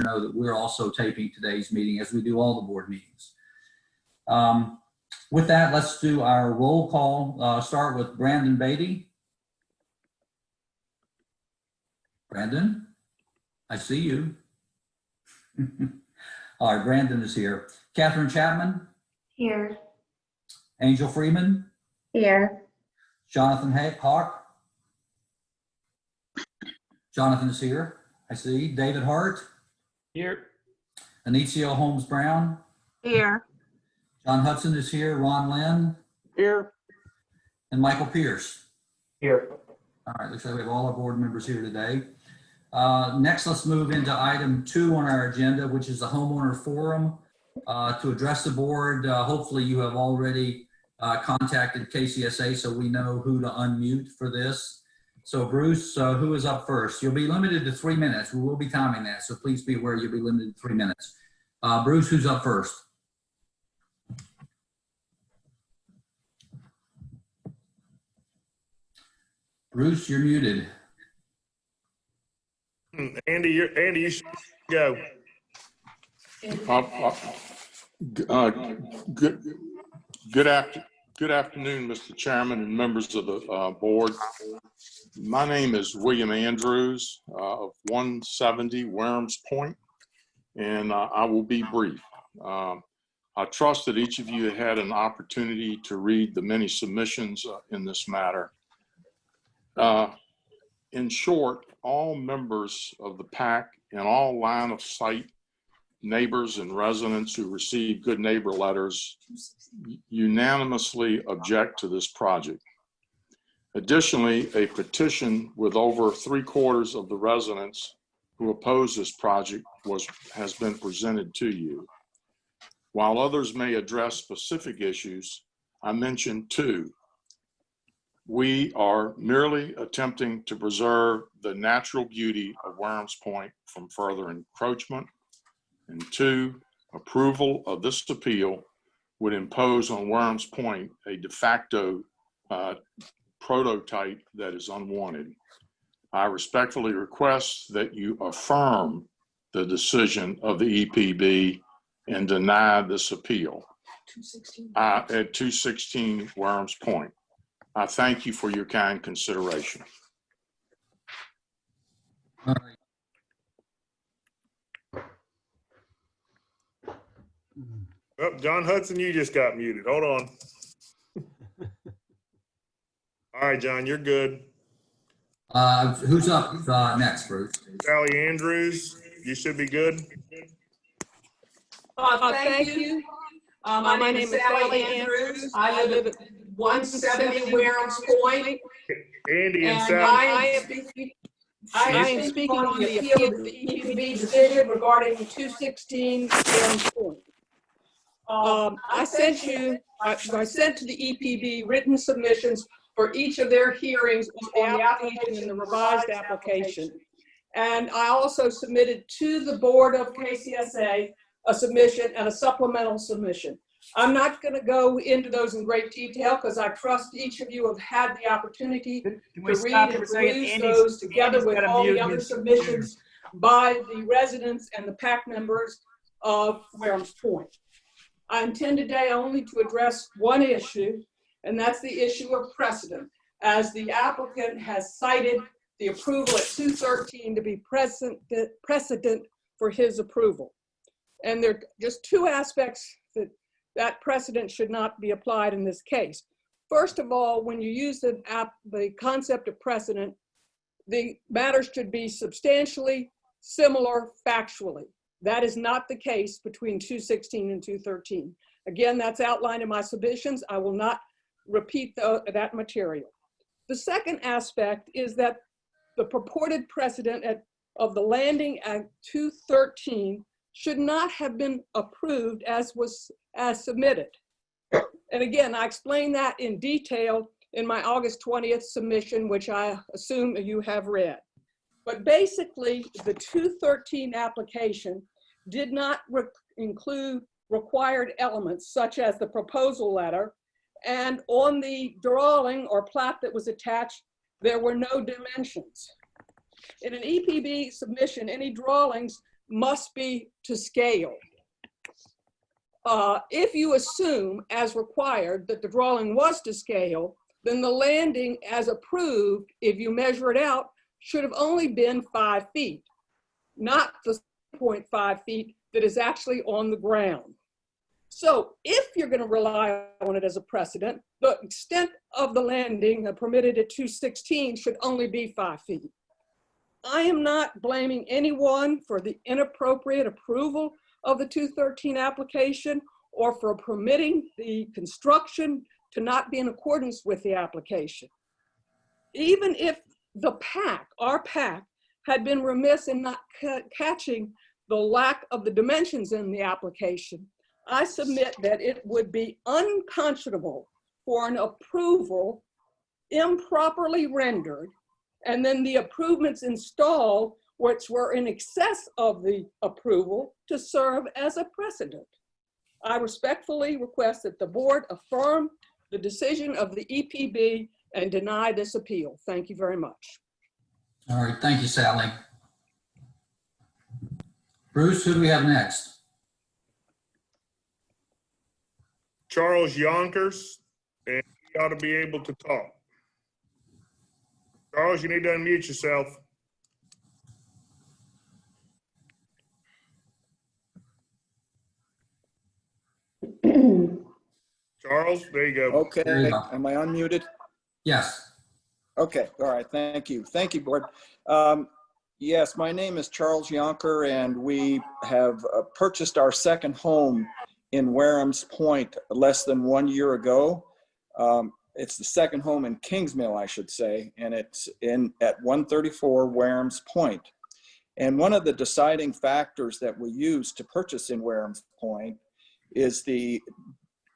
know that we're also taping today's meeting, as we do all the board meetings. With that, let's do our roll call. Start with Brandon Beatty. Brandon, I see you. All right, Brandon is here. Catherine Chapman. Here. Angel Freeman. Here. Jonathan Hawk. Jonathan is here. I see. David Hart. Here. Anicio Holmes Brown. Here. John Hudson is here. Ron Lynn. Here. And Michael Pierce. Here. All right, looks like we have all our board members here today. Next, let's move into item 2 on our agenda, which is the homeowner forum. To address the board, hopefully you have already contacted KCSA so we know who to unmute for this. So Bruce, who is up first? You'll be limited to 3 minutes. We will be timing that, so please be aware you'll be limited to 3 minutes. Bruce, who's up first? Bruce, you're muted. Andy, you should go. Good afternoon, Mr. Chairman and members of the board. My name is William Andrews of 170 Warehams Point, and I will be brief. I trust that each of you had an opportunity to read the many submissions in this matter. In short, all members of the PAC and all line of sight neighbors and residents who receive good neighbor letters unanimously object to this project. Additionally, a petition with over 3/4 of the residents who oppose this project has been presented to you. While others may address specific issues, I mentioned 2. We are merely attempting to preserve the natural beauty of Warehams Point from further encroachment. And 2, approval of this appeal would impose on Warehams Point a de facto prototype that is unwanted. I respectfully request that you affirm the decision of the EPB and deny this appeal at 216 Warehams Point. I thank you for your kind consideration. All right. Oh, John Hudson, you just got muted. Hold on. All right, John, you're good. Who's up next, Bruce? Sally Andrews, you should be good. Thank you. My name is Sally Andrews. I live at 170 Warehams Point. Andy and And Sally. I am speaking on the appeal of the EPB decision regarding 216 Warehams Point. I sent to the EPB written submissions for each of their hearings on the application and the revised application. And I also submitted to the board of KCSA a submission and a supplemental submission. I'm not going to go into those in great detail because I trust each of you have had the opportunity to read and peruse those together with all the other submissions by the residents and the PAC members of Warehams Point. I intend today only to address one issue, and that's the issue of precedent, as the applicant has cited the approval at 213 to be precedent for his approval. And there are just 2 aspects that precedent should not be applied in this case. First of all, when you use the concept of precedent, the matters should be substantially similar factually. That is not the case between 216 and 213. Again, that's outlined in my submissions. I will not repeat that material. The second aspect is that the purported precedent of the landing at 213 should not have been approved as submitted. And again, I explained that in detail in my August 20th submission, which I assume you have read. But basically, the 213 application did not include required elements such as the proposal letter, and on the drawing or plat that was attached, there were no dimensions. In an EPB submission, any drawings must be to scale. If you assume, as required, that the drawing was to scale, then the landing as approved, if you measure it out, should have only been 5 feet, not the 0.5 feet that is actually on the ground. So if you're going to rely on it as a precedent, the extent of the landing permitted at 216 should only be 5 feet. I am not blaming anyone for the inappropriate approval of the 213 application or for permitting the construction to not be in accordance with the application. Even if the PAC, our PAC, had been remiss in not catching the lack of the dimensions in the application, I submit that it would be unconscionable for an approval improperly rendered and then the improvements installed, which were in excess of the approval, to serve as a precedent. I respectfully request that the board affirm the decision of the EPB and deny this appeal. Thank you very much. All right, thank you, Sally. Bruce, who do we have next? Charles Yonkers, and he ought to be able to talk. Charles, you need to unmute yourself. Charles, there you go. Okay, There you go. am I unmuted? Yes. Okay, all right, thank you. Thank you, board. Yes, my name is Charles Yonker, and we have purchased our second home in Wareham's Point less than 1 year ago. It's the second home in Kingsmill, I should say, and it's at 134 Wareham's Point. And one of the deciding factors that we use to purchase in Wareham's Point is the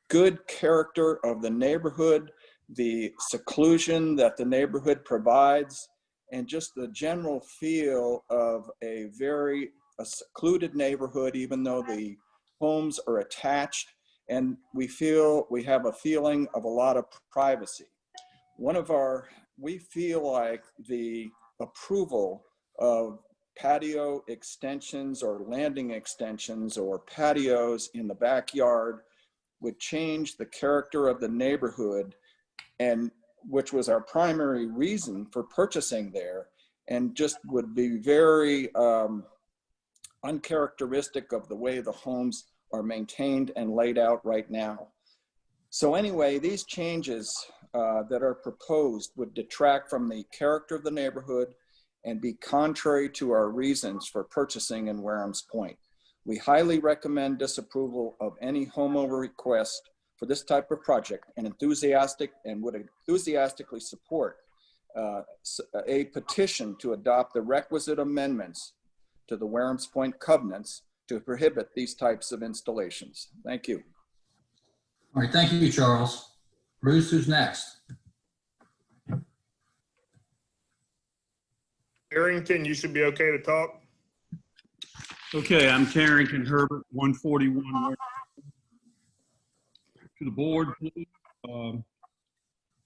good character of the neighborhood, the seclusion that the neighborhood provides, and just the general feel of a very secluded neighborhood, even though the homes are attached, and we have a feeling of a lot of privacy. We feel like the approval of patio extensions or landing extensions or patios in the backyard would change the character of the neighborhood, and which was our primary reason for purchasing there, and just would be very uncharacteristic of the way the homes are maintained and laid out right now. So anyway, these changes that are proposed would detract from the character of the neighborhood and be contrary to our reasons for purchasing in Wareham's Point. We highly recommend disapproval of any homeowner request for this type of project and would enthusiastically support a petition to adopt the requisite amendments to the Wareham's Point covenants to prohibit these types of installations. Thank you. All right, thank you, Charles. Bruce, who's next? Harrington, you should be okay to talk. Okay, I'm Carrington Herbert, 141. To the board, please. A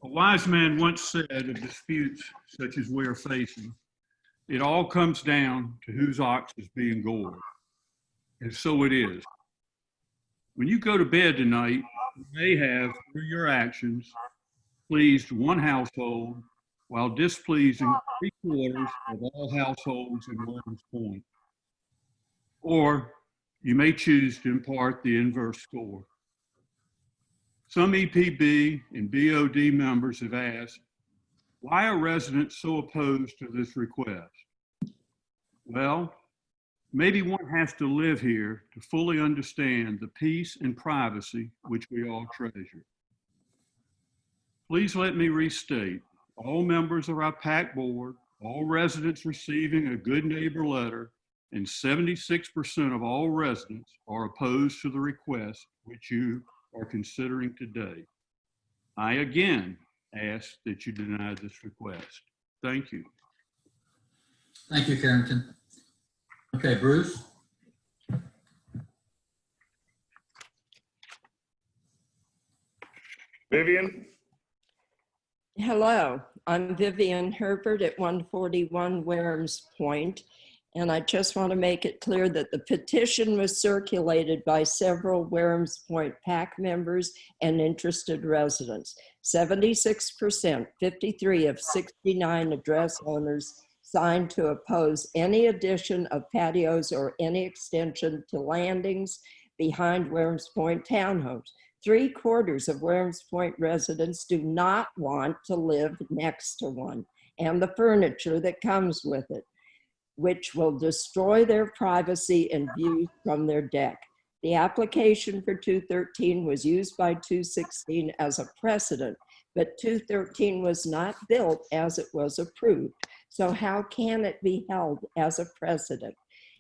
wise man once said of disputes such as we are facing, it all comes down to whose ox is being gored. And so it is. When you go to bed tonight, you may have, through your actions, pleased one household while displeasing 3/4 of all households in Wareham's Point. Or you may choose to impart the inverse score. Some EPB and BOD members have asked, why are residents so opposed to this request? Well, maybe one has to live here to fully understand the peace and privacy which we all treasure. Please let me restate, all members of our PAC board, all residents receiving a good neighbor letter, and 76% of all residents are opposed to the request which you are considering today. I again ask that you deny this request. Thank you. Thank you, Carrington. Okay, Bruce? Vivian? Hello, I'm Vivian Herbert at 141 Wareham's Point, And I just want to make it clear that the petition was circulated by several Warehams Point PAC members and interested residents. 76%, 53 of 69 address owners signed to oppose any addition of patios or any extension to landings behind Warehams Point townhomes. 3/4 of Warehams Point residents do not want to live next to one, and the furniture that comes with it, which will destroy their privacy and views from their deck. The application for 213 was used by 216 as a precedent, but 213 was not built as it was approved. So how can it be held as a precedent?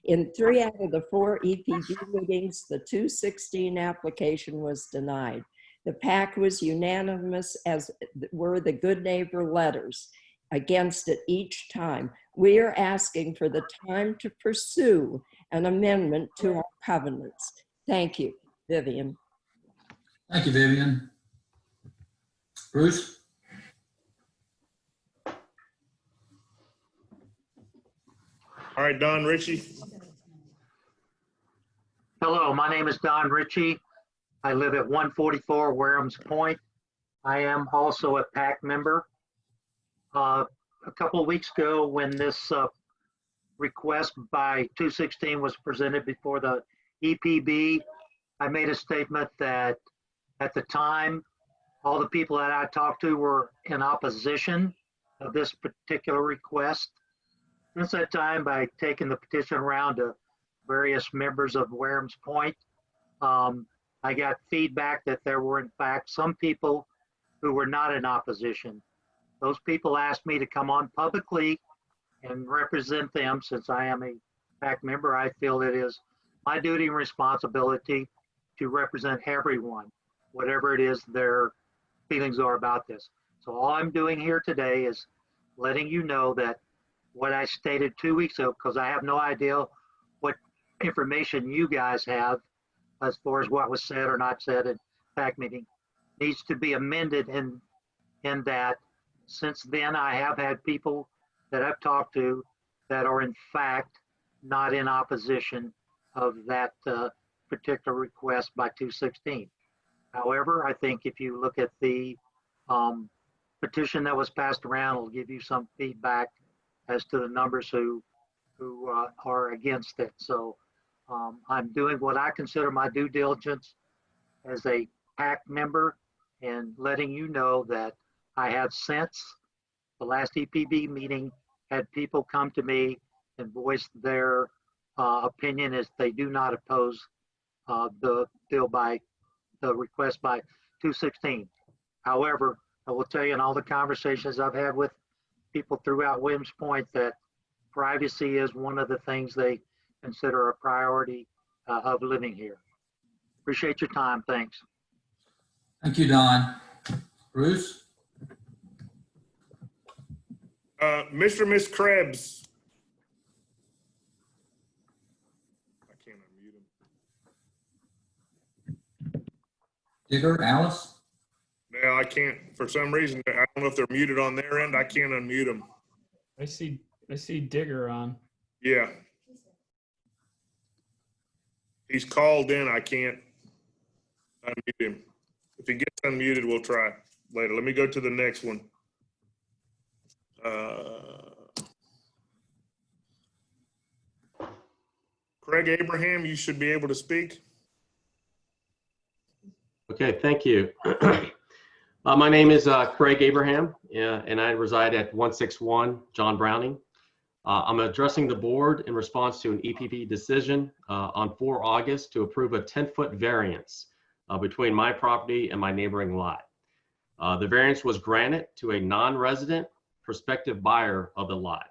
In 3 out of the 4 EPB meetings, the 216 application was denied. The PAC was unanimous, as were the Good Neighbor letters, against it each time. We are asking for the time to pursue an amendment to our covenants. Thank you, Vivian. Thank you, Vivian. Bruce? All right, Don Ritchie. Hello, my name is Don Ritchie. I live at 144 Warehams Point. I am also a PAC member. A couple of weeks ago, when this request by 216 was presented before the EPB, I made a statement that at the time, all the people that I talked to were in opposition of this particular request. Since that time, by taking the petition around to various members of Warehams Point, I got feedback that there were in fact some people who were not in opposition. Those people asked me to come on publicly and represent them. Since I am a PAC member, I feel it is my duty and responsibility to represent everyone, whatever it is their feelings are about this. So all I'm doing here today is letting you know that what I stated 2 weeks ago, because I have no idea what information you guys have as far as what was said or not said in PAC meeting, needs to be amended in that since then I have had people that I've talked to that are in fact not in opposition of that particular request by 216. However, I think if you look at the petition that was passed around, it'll give you some feedback as to the numbers who are against it. So I'm doing what I consider my due diligence as a PAC member and letting you know that I have since the last EPB meeting had people come to me and voice their opinion as they do not oppose the bill by the request by 216. However, I will tell you in all the conversations I've had with people throughout Williams Point that privacy is one of the things they consider a priority of living here. Appreciate your time. Thanks. Thank you, Don. Bruce? Mr. and Ms. Krebs. I can't unmute him. Digger? Alice? No, I can't. For some reason, I don't know if they're muted on their end. I can't unmute them. I see Digger on. Yeah. He's called in. I can't unmute him. If he gets unmuted, we'll try later. Let me go to the next one. Craig Abraham, you should be able to speak. Okay, thank you. My name is Craig Abraham, and I reside at 161 John Browning. I'm addressing the board in response to an EPB decision on 4 August to approve a 10-foot variance between my property and my neighboring lot. The variance was granted to a non-resident prospective buyer of the lot.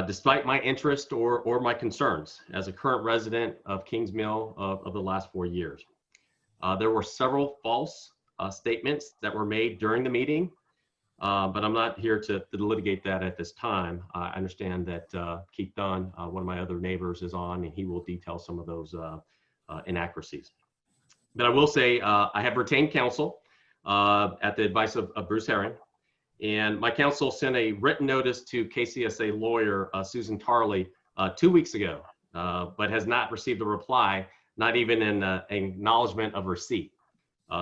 Despite my interest or my concerns as a current resident of Kings Mill of the last 4 years. There were several false statements that were made during the meeting, but I'm not here to litigate that at this time. I understand that Keith Dunn, one of my other neighbors, is on, and he will detail some of those inaccuracies. But I will say I have retained counsel at the advice of Bruce Herring, And my counsel sent a written notice to KCSA lawyer Susan Tarley 2 weeks ago, but has not received a reply, not even an acknowledgement of receipt.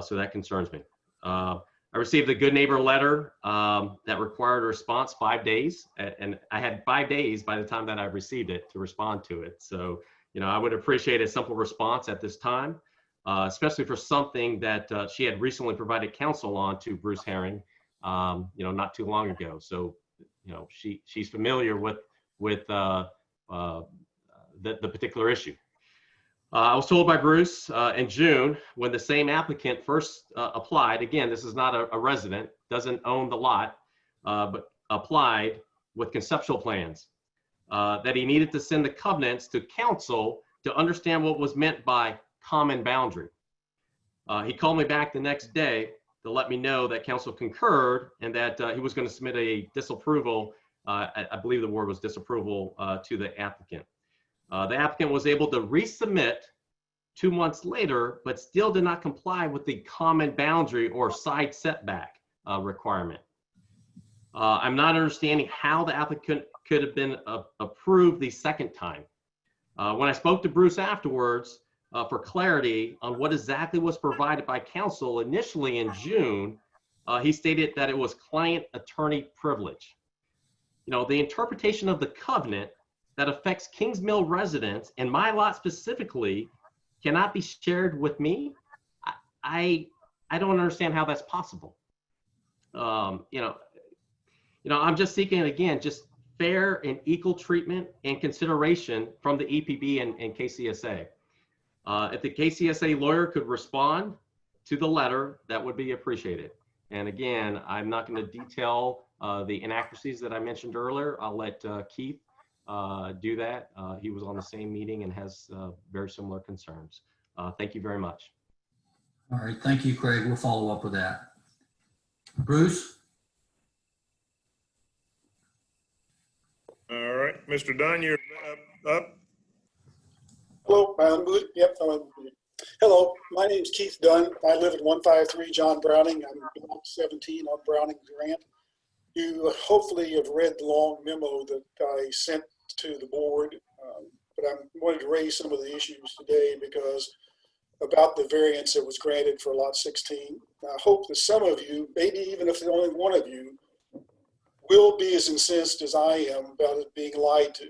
So that concerns me. I received a good neighbor letter that required a response 5 days, and I had 5 days by the time that I received it to respond to it. So, I would appreciate a simple response at this time, especially for something that she had recently provided counsel on to Bruce Herring, not too long ago. So, she's familiar with the particular issue. I was told by Bruce in June, when the same applicant first applied, again, this is not a resident, doesn't own the lot, but applied with conceptual plans, that he needed to send the covenants to council to understand what was meant by common boundary. He called me back the next day to let me know that council concurred and that he was going to submit a disapproval, I believe the word was disapproval, to the applicant. The applicant was able to resubmit 2 months later, but still did not comply with the common boundary or side setback requirement. I'm not understanding how the applicant could have been approved the second time. When I spoke to Bruce afterwards for clarity on what exactly was provided by counsel initially in June, he stated that it was client-attorney privilege. The interpretation of the covenant that affects Kings Mill residents and my lot specifically cannot be shared with me. I don't understand how that's possible. I'm just seeking, again, just fair and equal treatment and consideration from the EPB and KCSA. If the KCSA lawyer could respond to the letter, that would be appreciated. And again, I'm not going to detail the inaccuracies that I mentioned earlier. I'll let Keith do that. He was on the same meeting and has very similar concerns. Thank you very much. All right, thank you, Craig. We'll follow up with that. Bruce? All right, Mr. Dunn, you're up. Hello, yep. Hello, my name is Keith Dunn. I live at 153 John Browning. I'm block 17 on Browning Grant. You hopefully have read the long memo that I sent to the board, but I wanted to raise some of the issues today because about the variance that was granted for lot 16. I hope that some of you, maybe even if only one of you, will be as incensed as I am about it being lied to.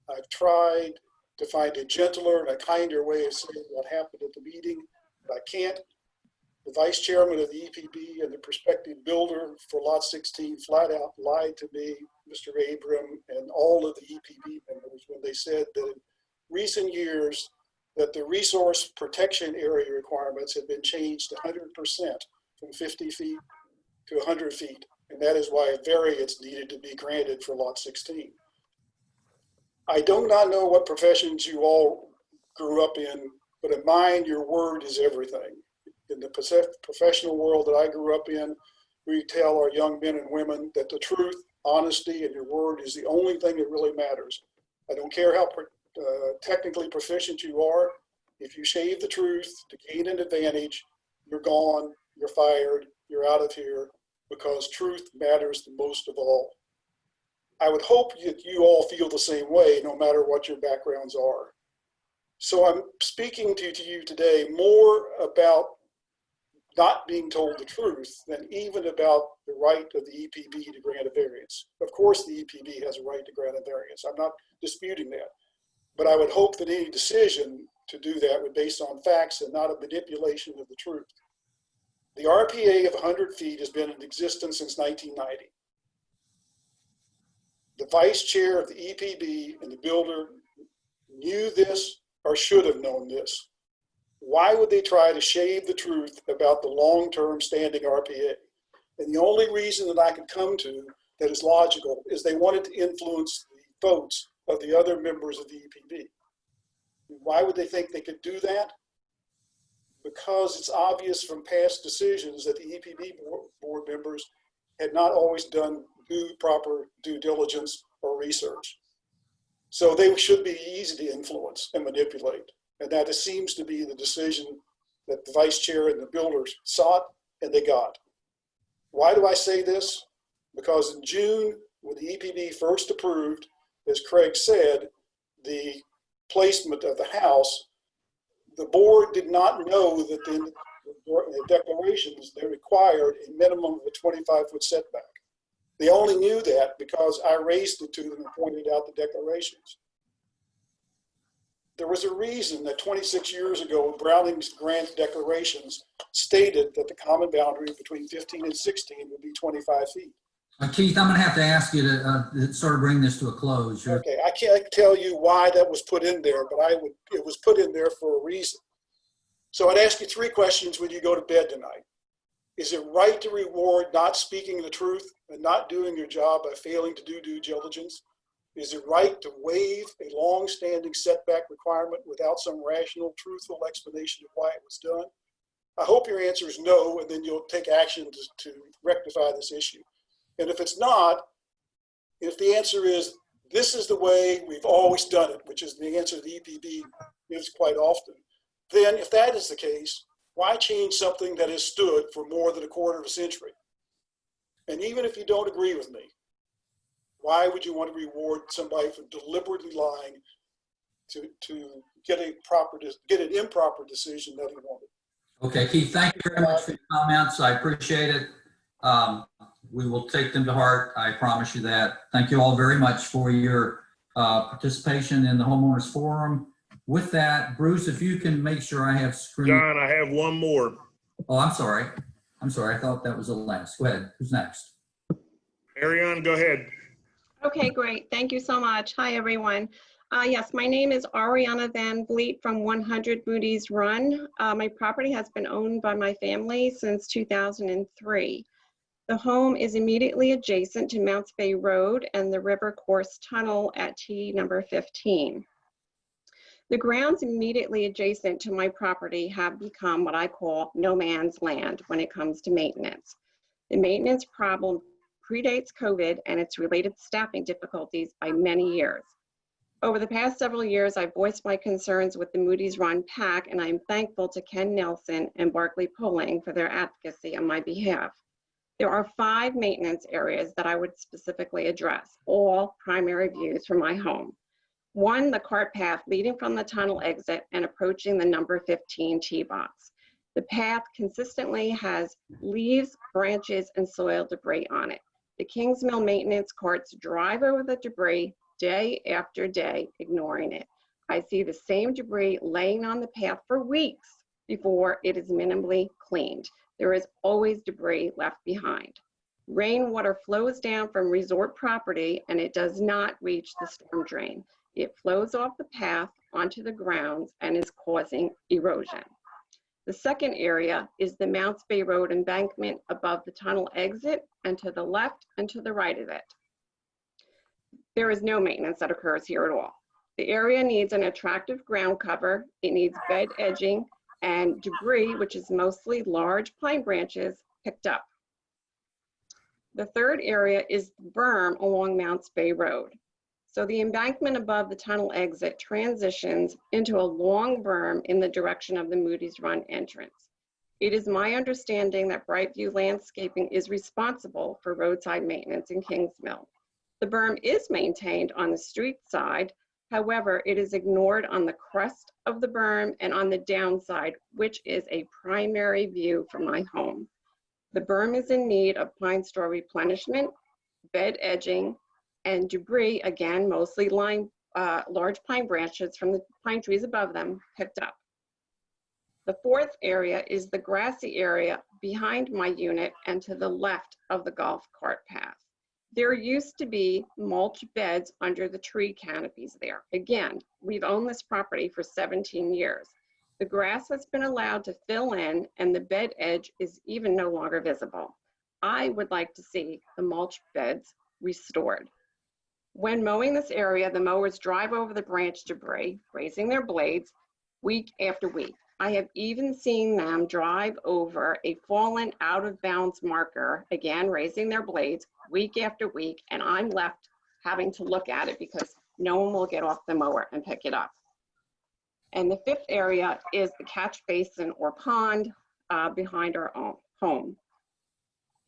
I've tried to find a gentler and a kinder way of saying what happened at the meeting, but I can't. The vice chairman of the EPB and the prospective builder for lot 16 flat out lied to me, Mr. Abram, and all of the EPB members when they said that in recent years that the resource protection area requirements have been changed 100% from 50 feet to 100 feet. And that is why a variance needed to be granted for lot 16. I do not know what professions you all grew up in, but in mine, your word is everything. In the professional world that I grew up in, we tell our young men and women that the truth, honesty, and your word is the only thing that really matters. I don't care how technically proficient you are. If you shave the truth to gain an advantage, you're gone, you're fired, you're out of here, because truth matters the most of all. I would hope that you all feel the same way, no matter what your backgrounds are. So I'm speaking to you today more about not being told the truth than even about the right of the EPB to grant a variance. Of course, the EPB has a right to grant a variance. I'm not disputing that. But I would hope that any decision to do that would be based on facts and not a manipulation of the truth. The RPA of 100 feet has been in existence since 1990. The vice chair of the EPB and the builder knew this or should have known this. Why would they try to shade the truth about the long-term standing RPA? And the only reason that I could come to that is logical is they wanted to influence the votes of the other members of the EPB. Why would they think they could do that? Because it's obvious from past decisions that the EPB board members had not always done proper due diligence or research. So they should be easy to influence and manipulate. And that seems to be the decision that the vice chair and the builders sought and they got. Why do I say this? Because in June, when the EPB first approved, as Craig said, the placement of the house, the board did not know that the declarations, they required a minimum of a 25-foot setback. They only knew that because I raised it to them and pointed out the declarations. There was a reason that 26 years ago, Browning's grant declarations stated that the common boundary between 15 and 16 would be 25 feet. Keith, I'm going to have to ask you to sort of bring this to a close. Okay, I can't tell you why that was put in there, but it was put in there for a reason. So I'd ask you 3 questions when you go to bed tonight. Is it right to reward not speaking the truth and not doing your job by failing to do due diligence? Is it right to waive a long-standing setback requirement without some rational, truthful explanation of why it was done? I hope your answer is no, and then you'll take action to rectify this issue. And if it's not, if the answer is, this is the way we've always done it, which is the answer the EPB gives quite often, then if that is the case, why change something that has stood for more than a quarter of a century? And even if you don't agree with me, why would you want to reward somebody for deliberately lying to get an improper decision that he wanted? Okay, Keith, thank you very much for your comments. I appreciate it. We will take them to heart. I promise you that. Thank you all very much for your participation in the Homeowners Forum. With that, Bruce, if you can make sure I have screen. John, I have one more. Oh, I'm sorry. I thought that was the last. Go ahead. Who's next? Ariane, go ahead. Okay, great. Thank you so much. Hi, everyone. Yes, my name is Ariana Van Vliet from 100 Moody's Run. My property has been owned by my family since 2003. The home is immediately adjacent to Mounts Bay Road and the River Course Tunnel at T number 15. The grounds immediately adjacent to my property have become what I call no man's land when it comes to maintenance. The maintenance problem predates COVID and its related staffing difficulties by many years. Over the past several years, I've voiced my concerns with the Moody's Run PAC, and I'm thankful to Ken Nelson and Barclay Pulling for their advocacy on my behalf. There are 5 maintenance areas that I would specifically address, all primary views from my home. 1, the cart path leading from the tunnel exit and approaching the number 15 tee box. The path consistently has leaves, branches, and soil debris on it. The Kingsmill maintenance carts drive over the debris day after day, ignoring it. I see the same debris laying on the path for weeks before it is minimally cleaned. There is always debris left behind. Rainwater flows down from resort property and it does not reach the storm drain. It flows off the path onto the grounds and is causing erosion. The second area is the Mounts Bay Road embankment above the tunnel exit and to the left and to the right of it. There is no maintenance that occurs here at all. The area needs an attractive ground cover. It needs bed edging and debris, which is mostly large pine branches, picked up. The third area is the berm along Mounts Bay Road. So the embankment above the tunnel exit transitions into a long berm in the direction of the Moody's Run entrance. It is my understanding that Brightview Landscaping is responsible for roadside maintenance in Kingsmill. The berm is maintained on the street side. However, it is ignored on the crest of the berm and on the downside, which is a primary view from my home. The berm is in need of pine straw replenishment, bed edging, and debris, again, mostly large pine branches from the pine trees above them, picked up. The fourth area is the grassy area behind my unit and to the left of the golf cart path. There used to be mulch beds under the tree canopies there. Again, we've owned this property for 17 years. The grass has been allowed to fill in and the bed edge is even no longer visible. I would like to see the mulch beds restored. When mowing this area, the mowers drive over the branch debris, raising their blades week after week. I have even seen them drive over a fallen out of bounds marker, again, raising their blades week after week, and I'm left having to look at it because no one will get off the mower and pick it up. And the fifth area is the catch basin or pond behind our home.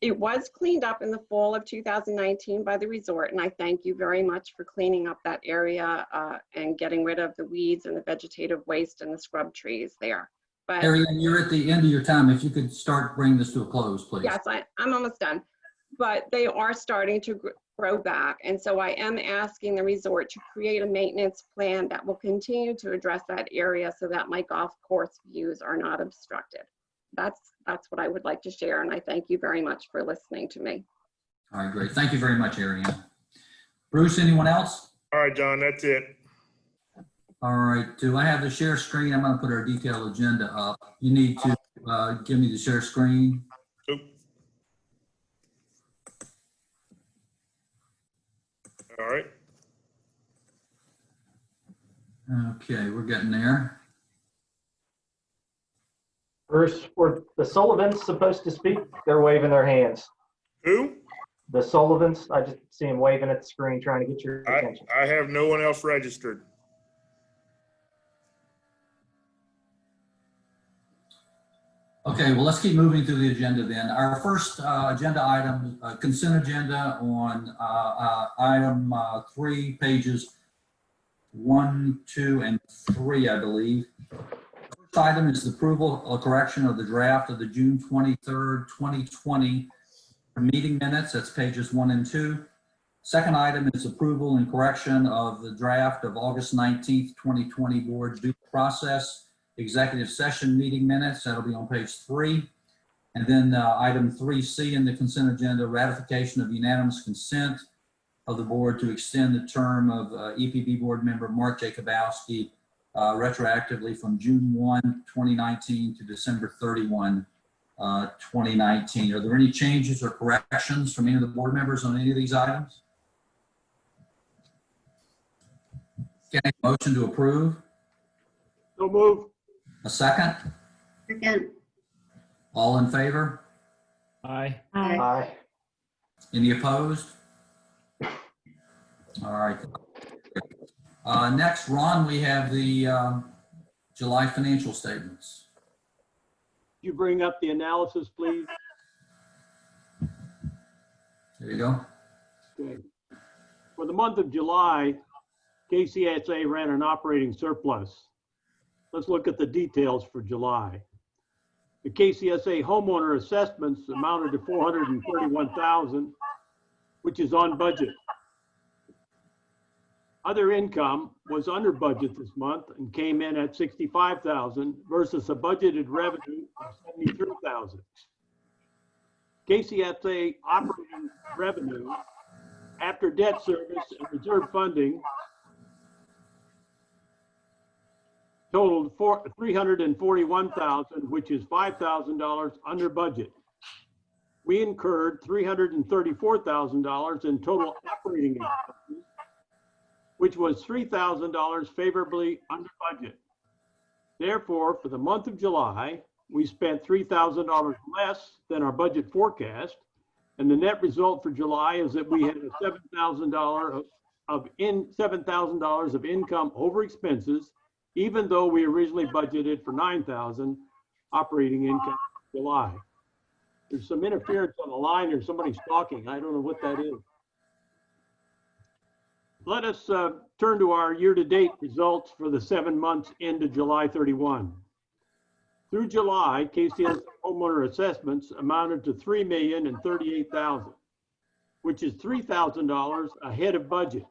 It was cleaned up in the fall of 2019 by the resort, and I thank you very much for cleaning up that area and getting rid of the weeds and the vegetative waste and the scrub trees there. But Ariane, you're at the end of your time. If you could start bringing this to a close, please. yes, I'm almost done. But they are starting to grow back. And so I am asking the resort to create a maintenance plan that will continue to address that area so that my golf course views are not obstructed. That's what I would like to share. And I thank you very much for listening to me. All right, great. Thank you very much, Ariane. Bruce, anyone else? All right, John, that's it. All right, do I have the share screen? I'm gonna put our detailed agenda up. You need to give me the share screen. Oop. All right. Okay, we're getting there. Bruce, were the Sullivans supposed to speak? They're waving their hands. Who? The Sullivans, I just see them waving at the screen trying to get your attention. I have no one else registered. Okay, well, let's keep moving through the agenda then. Our first agenda item, consent agenda on item 3, pages 1, 2, and 3, I believe. The first item is the approval or correction of the draft of the June 23rd, 2020 meeting minutes. That's pages 1 and 2. Second item is approval and correction of the draft of August 19th, 2020 board due process executive session meeting minutes. That'll be on page 3. And then item 3C in the consent agenda, ratification of unanimous consent of the board to extend the term of EPB board member Mark Jacobowski retroactively from June 1, 2019 to December 31, 2019. Are there any changes or corrections from any of the board members on any of these items? Okay, motion to approve. So move. A second? Second. All in favor? Aye. Aye. Any opposed? All right. Next, Ron, we have the July financial statements. You bring up the analysis, please. There you go. Okay. For the month of July, KCSA ran an operating surplus. Let's look at the details for July. The KCSA homeowner assessments amounted to $431,000, which is on budget. Other income was under budget this month and came in at $65,000 versus a budgeted revenue of $73,000. KCSA operating revenue after debt service and reserve funding totaled $341,000, which is $5,000 under budget. We incurred $334,000 in total operating expenses, which was $3,000 favorably under budget. Therefore, for the month of July, we spent $3,000 less than our budget forecast, and the net result for July is that we had a $7,000 of income over expenses, even though we originally budgeted for $9,000 operating income in July. There's some interference on the line or somebody's talking. I don't know what that is. Let us turn to our year-to-date results for the 7 months into July 31. Through July, KCS homeowner assessments amounted to $3,038,000, which is $3,000 ahead of budget.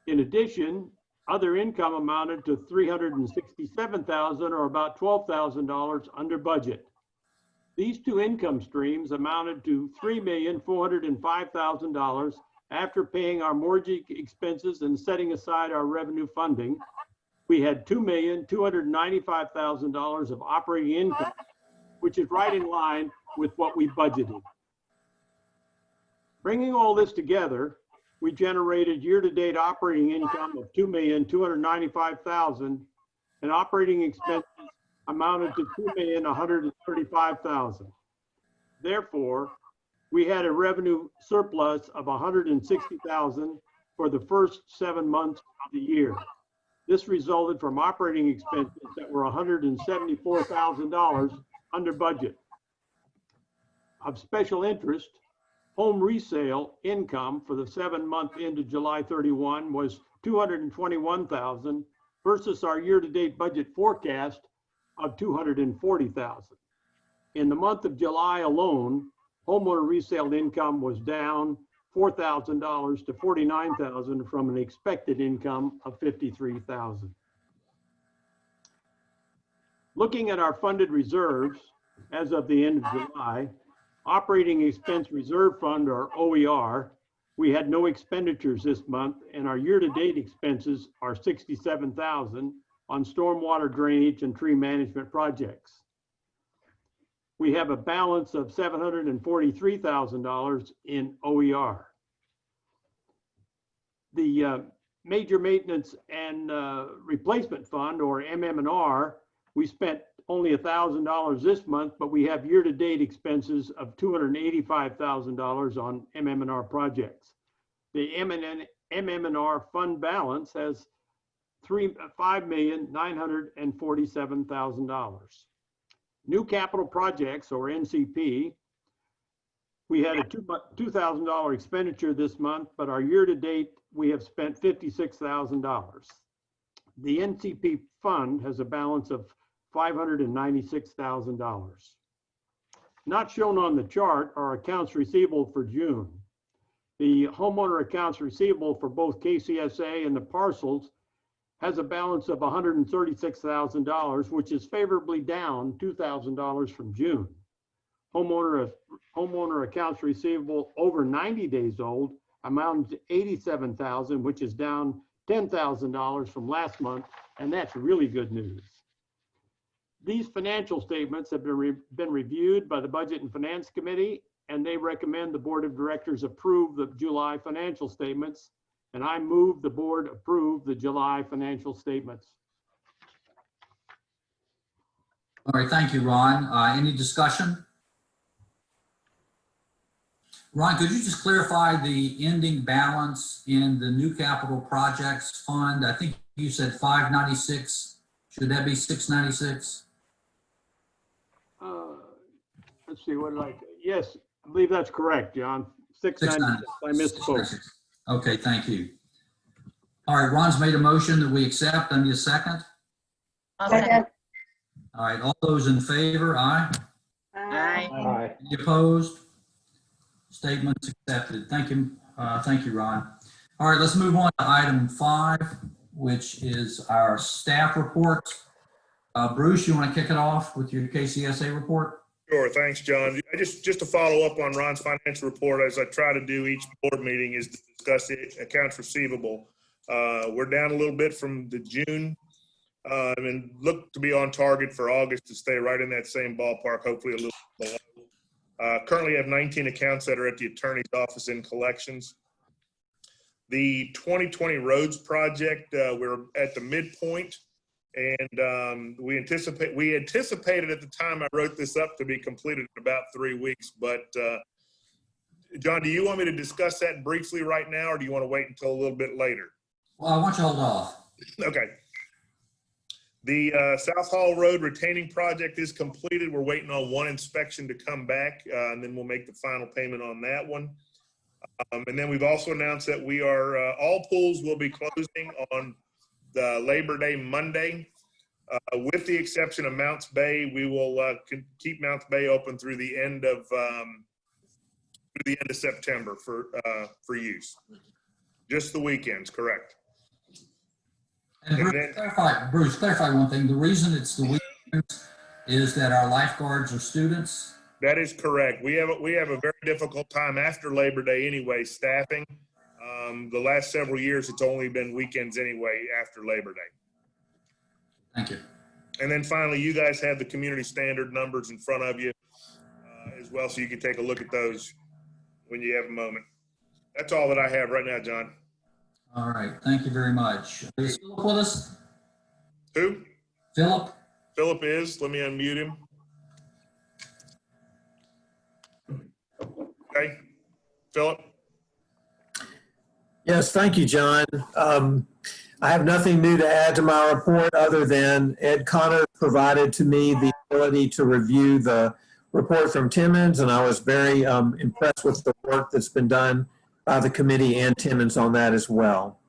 In addition, other income amounted to $367,000, or about $12,000 under budget. These two income streams amounted to $3,405,000 after paying our mortgage expenses and setting aside our revenue funding. We had $2,295,000 of operating income, which is right in line with what we budgeted. Bringing all this together, we generated year-to-date operating income of $2,295,000, and operating expenses amounted to $2,135,000. Therefore, we had a revenue surplus of $160,000 for the first 7 months of the year. This resulted from operating expenses that were $174,000 under budget. Of special interest, home resale income for the 7-month ended July 31 was $221,000 versus our year-to-date budget forecast of $240,000. In the month of July alone, homeowner resale income was down $4,000 to $49,000 from an expected income of $53,000. Looking at our funded reserves as of the end of July, operating expense reserve fund, or OER, we had no expenditures this month, and our year-to-date expenses are $67,000 on stormwater drainage and tree management projects. We have a balance of $743,000 in OER. The major maintenance and replacement fund, or MM&R, we spent only $1,000 this month, but we have year-to-date expenses of $285,000 on MM&R projects. The MM&R fund balance has $5,947,000. New capital projects, or NCP, we had a $2,000 expenditure this month, but our year-to-date, we have spent $56,000. The NCP fund has a balance of $596,000. Not shown on the chart are accounts receivable for June. The homeowner accounts receivable for both KCSA and the parcels has a balance of $136,000, which is favorably down $2,000 from June. Homeowner accounts receivable over 90 days old amounted to $87,000, which is down $10,000 from last month, and that's really good news. These financial statements have been reviewed by the Budget and Finance Committee, and they recommend the Board of Directors approve the July financial statements, and I move the board approve the July financial statements. All right, thank you, Ron. Any discussion? Ron, could you just clarify the ending balance in the new capital projects fund? I think you said 596. Should that be 696? Let's see, what did I, yes, I believe that's correct, John. 696, I misspoke. Okay, thank you. All right, Ron's made a motion that we accept. I need a second. Second. All right, all those in favor, aye. Aye. Any opposed? Statement's accepted. Thank you, Ron. All right, let's move on to item 5, which is our staff report. Bruce, you want to kick it off with your KCSA report? Sure, thanks, John. Just to follow up on Ron's financial report, as I try to do each board meeting, is to discuss the accounts receivable. We're down a little bit from the June and look to be on target for August to stay right in that same ballpark, hopefully a little below. Currently have 19 accounts that are at the attorney's office in collections. The 2020 roads project, we're at the midpoint, and we anticipated at the time I wrote this up to be completed in about 3 weeks. But John, do you want me to discuss that briefly right now, or do you want to wait until a little bit later? Well, I want you to hold off. Okay. The South Hall Road retaining project is completed. We're waiting on one inspection to come back, and then we'll make the final payment on that one. And then we've also announced that we are, all pools will be closing on the Labor Day Monday. With the exception of Mounts Bay, we will keep Mounts Bay open through the end of September for use. Just the weekends, correct? And Bruce, clarify one thing. The reason it's the weekends is that our lifeguards are students. That is correct. We have a very difficult time after Labor Day anyway, staffing. The last several years, it's only been weekends anyway after Labor Day. Thank you. And then finally, you guys have the community standard numbers in front of you as well, so you can take a look at those when you have a moment. That's all that I have right now, John. All right, thank you very much. Is Philip with us? Who? Philip? Philip is. Let me unmute him. Okay. Philip? Yes, thank you, John. I have nothing new to add to my report other than Ed Connor provided to me the ability to review the report from Timmons, and I was very impressed with the work that's been done by the committee and Timmons on that as well.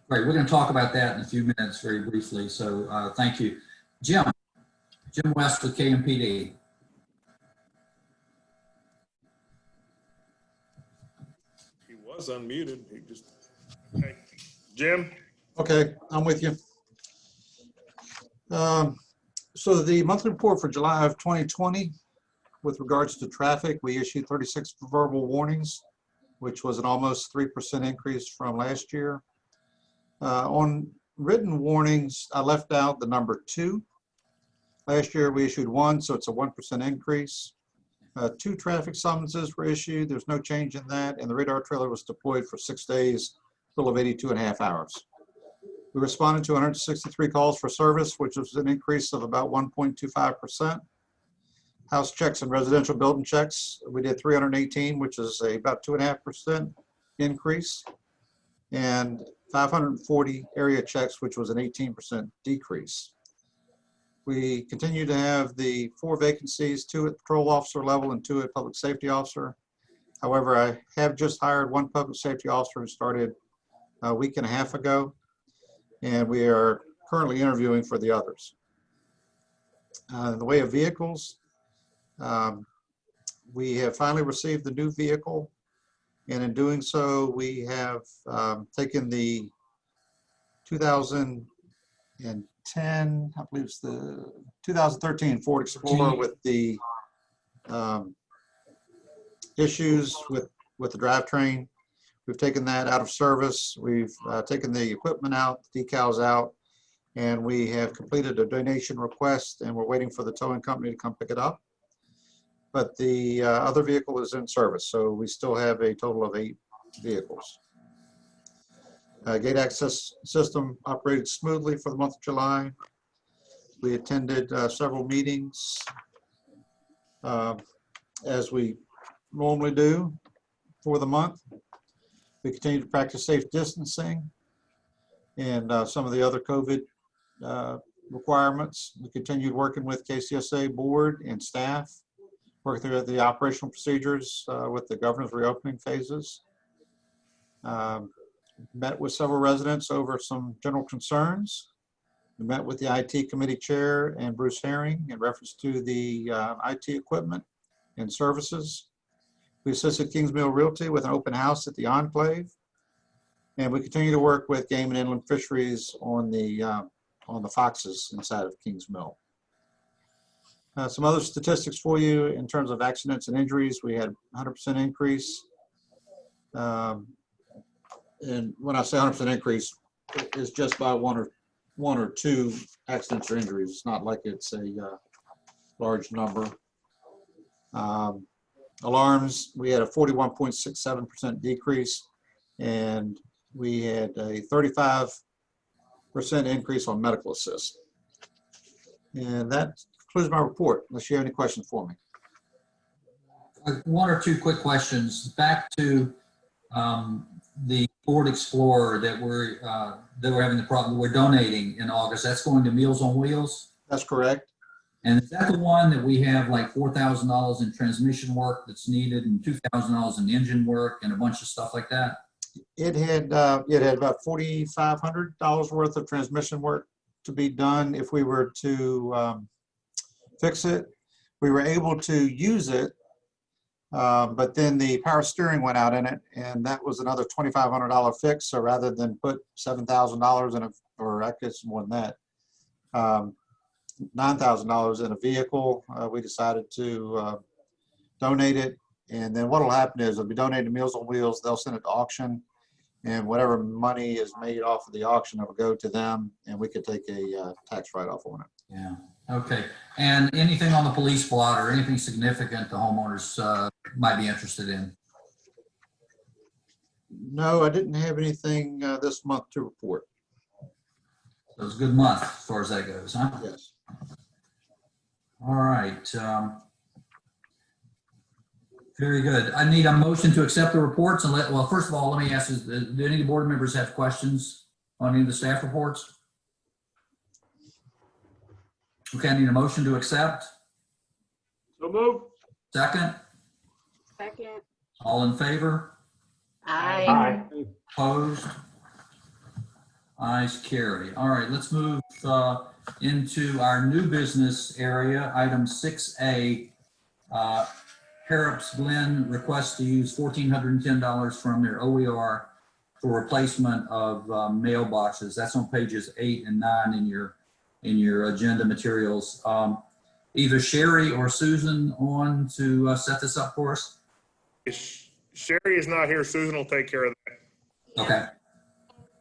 Great. We're going to talk about that in a few minutes very briefly. So thank you. Jim West with KMPD. He was unmuted. He just, okay. Jim? Okay, I'm with you. So the monthly report for July of 2020, with regards to traffic, we issued 36 verbal warnings, which was an almost 3% increase from last year. On written warnings, I left out the number 2. Last year we issued 1, so it's a 1% increase. 2 traffic summonses were issued. There's no change in that, and the radar trailer was deployed for 6 days, a total of 82.5 hours. We responded to 163 calls for service, which was an increase of about 1.25%. House checks and residential building checks, we did 318, which is about 2.5% increase, and 540 area checks, which was an 18% decrease. We continue to have the 4 vacancies, 2 at patrol officer level and 2 at public safety officer. However, I have just hired 1 public safety officer who started a week and a half ago, and we are currently interviewing for the others. In the way of vehicles, we have finally received the new vehicle, and in doing so, we have taken the 2010, I believe it's the 2013 Ford Explorer with the issues with the drivetrain. We've taken that out of service. We've taken the equipment out, the decals out, and we have completed a donation request, and we're waiting for the towing company to come pick it up. But the other vehicle is in service, so we still have a total of 8 vehicles. Gate access system operated smoothly for the month of July. We attended several meetings as we normally do for the month. We continue to practice safe distancing and some of the other COVID requirements. We continued working with KCSA board and staff, working through the operational procedures with the governor's reopening phases. Met with several residents over some general concerns. We met with the IT committee chair and Bruce Herring in reference to the IT equipment and services. We assisted Kingsmill Realty with an open house at the Enclave, and we continue to work with Game and Inland Fisheries on the foxes inside of Kingsmill. Some other statistics for you in terms of accidents and injuries. We had 100% increase. And when I say 100% increase, it's just by one or two accidents or injuries. It's not like it's a large number. Alarms, we had a 41.67% decrease, and we had a 35% increase on medical assist. And that concludes my report, unless you have any questions for me. 1 or 2 quick questions. Back to the Ford Explorer that we're having the problem, we're donating in August. That's going to Meals on Wheels? That's correct. And is that the one that we have like $4,000 in transmission work that's needed and $2,000 in engine work and a bunch of stuff like that? It had about $4,500 worth of transmission work to be done if we were to fix it. We were able to use it, but then the power steering went out in it, and that was another $2,500 fix. So rather than put $7,000 in a, or I guess more than that, $9,000 in a vehicle, we decided to donate it. And then what will happen is it'll be donated to Meals on Wheels. They'll send it to auction, and whatever money is made off of the auction, it'll go to them, and we could take a tax write-off on it. Yeah. Okay. And anything on the police blotter or anything significant the homeowners might be interested in? No, I didn't have anything this month to report. So it was a good month as far as that goes, huh? Yes. All right. Very good. I need a motion to accept the reports and well, first of all, let me ask, do any of the board members have questions on any of the staff reports? Okay, I need a motion to accept. So move. Second? Second. All in favor? Aye. Opposed? Ayes carry. All right, let's move into our new business area, item 6A. Harrops Glen requests to use $1,410 from their OER for replacement of mailboxes. That's on pages 8 and 9 in your agenda materials. Either Sherry or Susan on to set this up for us? Sherry is not here. Susan will take care of that. Okay.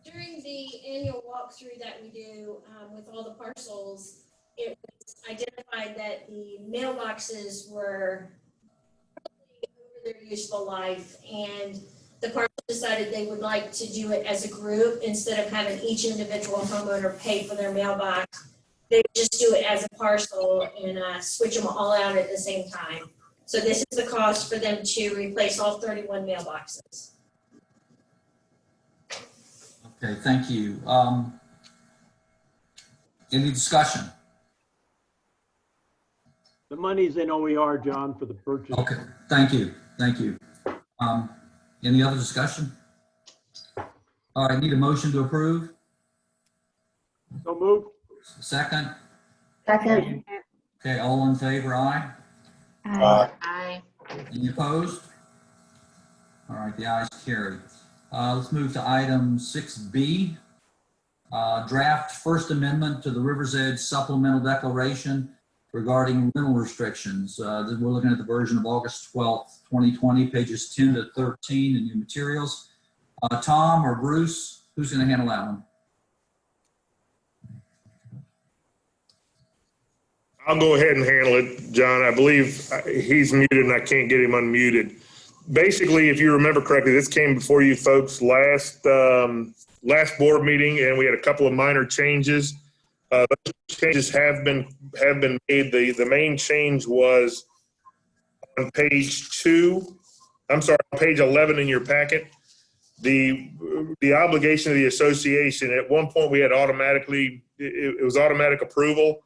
During the annual walkthrough that we do with all the parcels, it was identified that the mailboxes were over their useful life, and the parcel decided they would like to do it as a group instead of having each individual homeowner pay for their mailbox. They would just do it as a parcel and switch them all out at the same time. So this is the cost for them to replace all 31 mailboxes. Okay, thank you. Any discussion? The money's in OER, John, for the purchase. Okay, thank you, thank you. Any other discussion? All right, need a motion to approve? So move. Second? Second. Okay, all in favor, aye? Aye. Any opposed? All right, the ayes carry. Let's move to item 6B. Draft First Amendment to the River's Edge Supplemental Declaration regarding rental restrictions. We're looking at the version of August 12th, 2020, pages 10 to 13 in your materials. Tom or Bruce, who's going to handle that one? I'll go ahead and handle it, John. I believe he's muted and I can't get him unmuted. Basically, if you remember correctly, this came before you folks last board meeting, and we had a couple of minor changes. Those changes have been made. The main change was on page 11 in your packet. The obligation of the association, at one point we had it was automatic approval.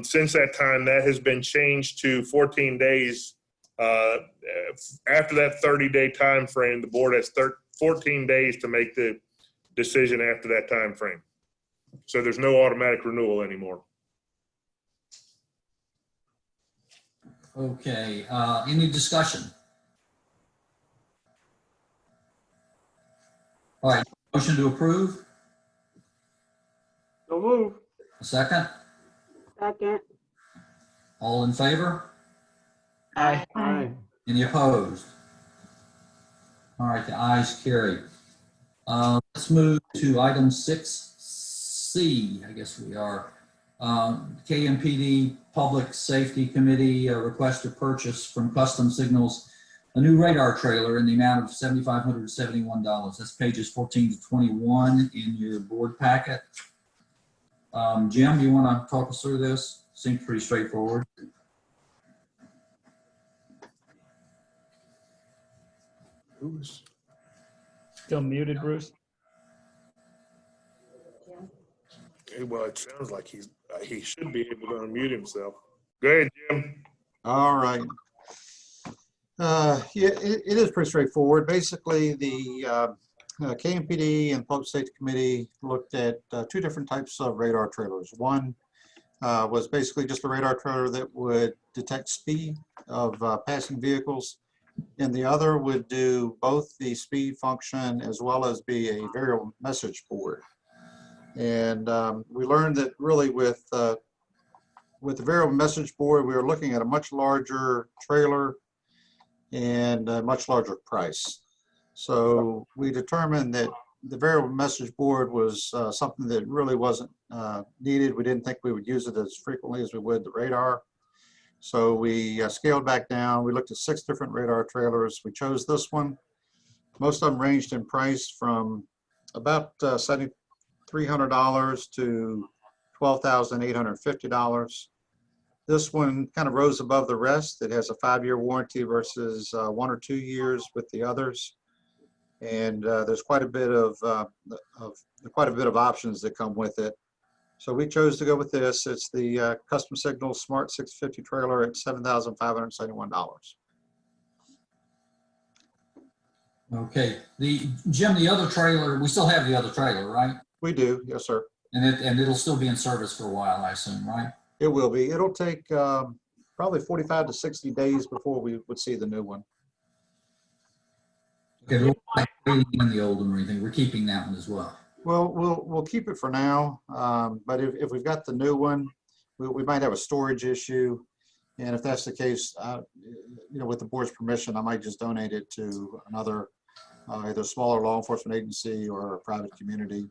Since that time, that has been changed to 14 days. After that 30-day time frame, the board has 14 days to make the decision after that time frame. So there's no automatic renewal anymore. Okay, any discussion? All right, motion to approve? So move. A second? Second. All in favor? Aye. Aye. Any opposed? All right, the ayes carry. Let's move to item 6C, I guess we are. KMPD Public Safety Committee request to purchase from Custom Signals a new radar trailer in the amount of $7,571. That's pages 14 to 21 in your board packet. Jim, you want to talk us through this? Seems pretty straightforward. Who's Still muted, Bruce? well, it sounds like he should be able to unmute himself. Go ahead, Jim. All right. Yeah, it is pretty straightforward. Basically, the KMPD and Public Safety Committee looked at two different types of radar trailers. One was basically just a radar trailer that would detect speed of passing vehicles, and the other would do both the speed function as well as be a variable message board. And we learned that really with the variable message board, we were looking at a much larger trailer and a much larger price. So we determined that the variable message board was something that really wasn't needed. We didn't think we would use it as frequently as we would the radar. So we scaled back down. We looked at 6 different radar trailers. We chose this one. Most of them ranged in price from about $7,300 to $12,850. This one kind of rose above the rest. It has a 5-year warranty versus 1 or 2 years with the others. And there's quite a bit of options that come with it. So we chose to go with this. It's the Custom Signal Smart 650 trailer at $7,571. Okay, Jim, the other trailer, we still have the other trailer, right? We do, yes, sir. And it'll still be in service for a while, I assume, right? It will be. It'll take probably 45 to 60 days before we would see the new one. Okay, we're not trading in the old one or anything. We're keeping that one as well. Well, we'll keep it for now, but if we've got the new one, we might have a storage issue. And if that's the case, with the board's permission, I might just donate it to another, either smaller law enforcement agency or a private community,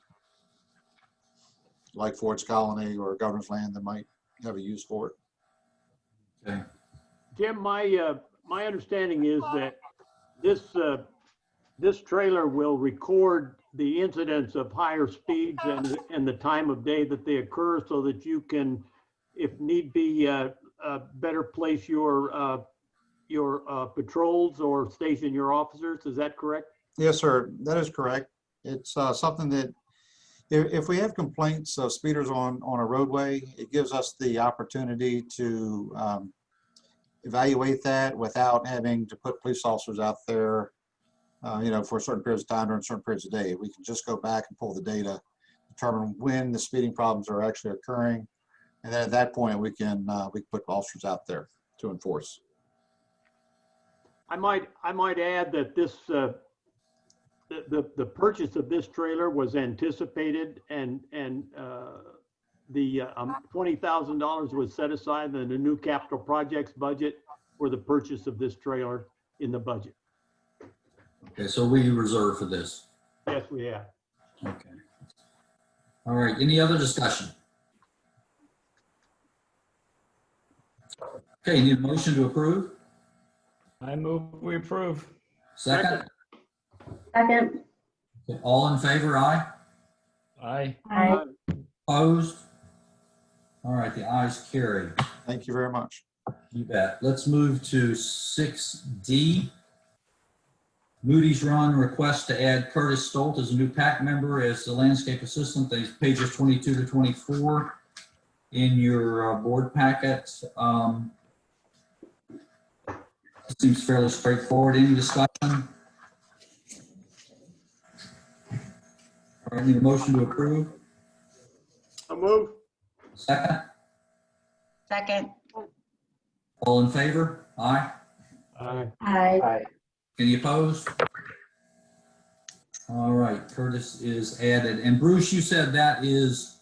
like Ford's Colony or Governor's Land, that might have a use for it. Okay. Jim, my understanding is that this trailer will record the incidents of higher speeds and the time of day that they occur, so that you can, if need be, better place your patrols or station your officers. Is that correct? Yes, sir. That is correct. It's something that if we have complaints of speeders on a roadway, it gives us the opportunity to evaluate that without having to put police officers out there, for certain periods of time during certain periods of day. We can just go back and pull the data, determine when the speeding problems are actually occurring, and then at that point we can put officers out there to enforce. I might add that this the purchase of this trailer was anticipated, and the $20,000 was set aside in the new capital projects budget for the purchase of this trailer in the budget. Okay, so we reserve for this. Yes, we have. Okay. All right, any other discussion? Okay, need a motion to approve? I move we approve. Second? Second. Okay, all in favor, aye? Aye. Aye. Opposed? All right, the ayes carry. Thank you very much. You bet. Let's move to 6D. Moody's Run request to add Curtis Stolt as a new PAC member as the landscape assistant. These pages 22 to 24 in your board packet. Seems fairly straightforward. Any discussion? All right, need a motion to approve? I'll move. Second? Second. All in favor? Aye. Aye. Aye. Any opposed? All right, Curtis is added. And Bruce, you said that is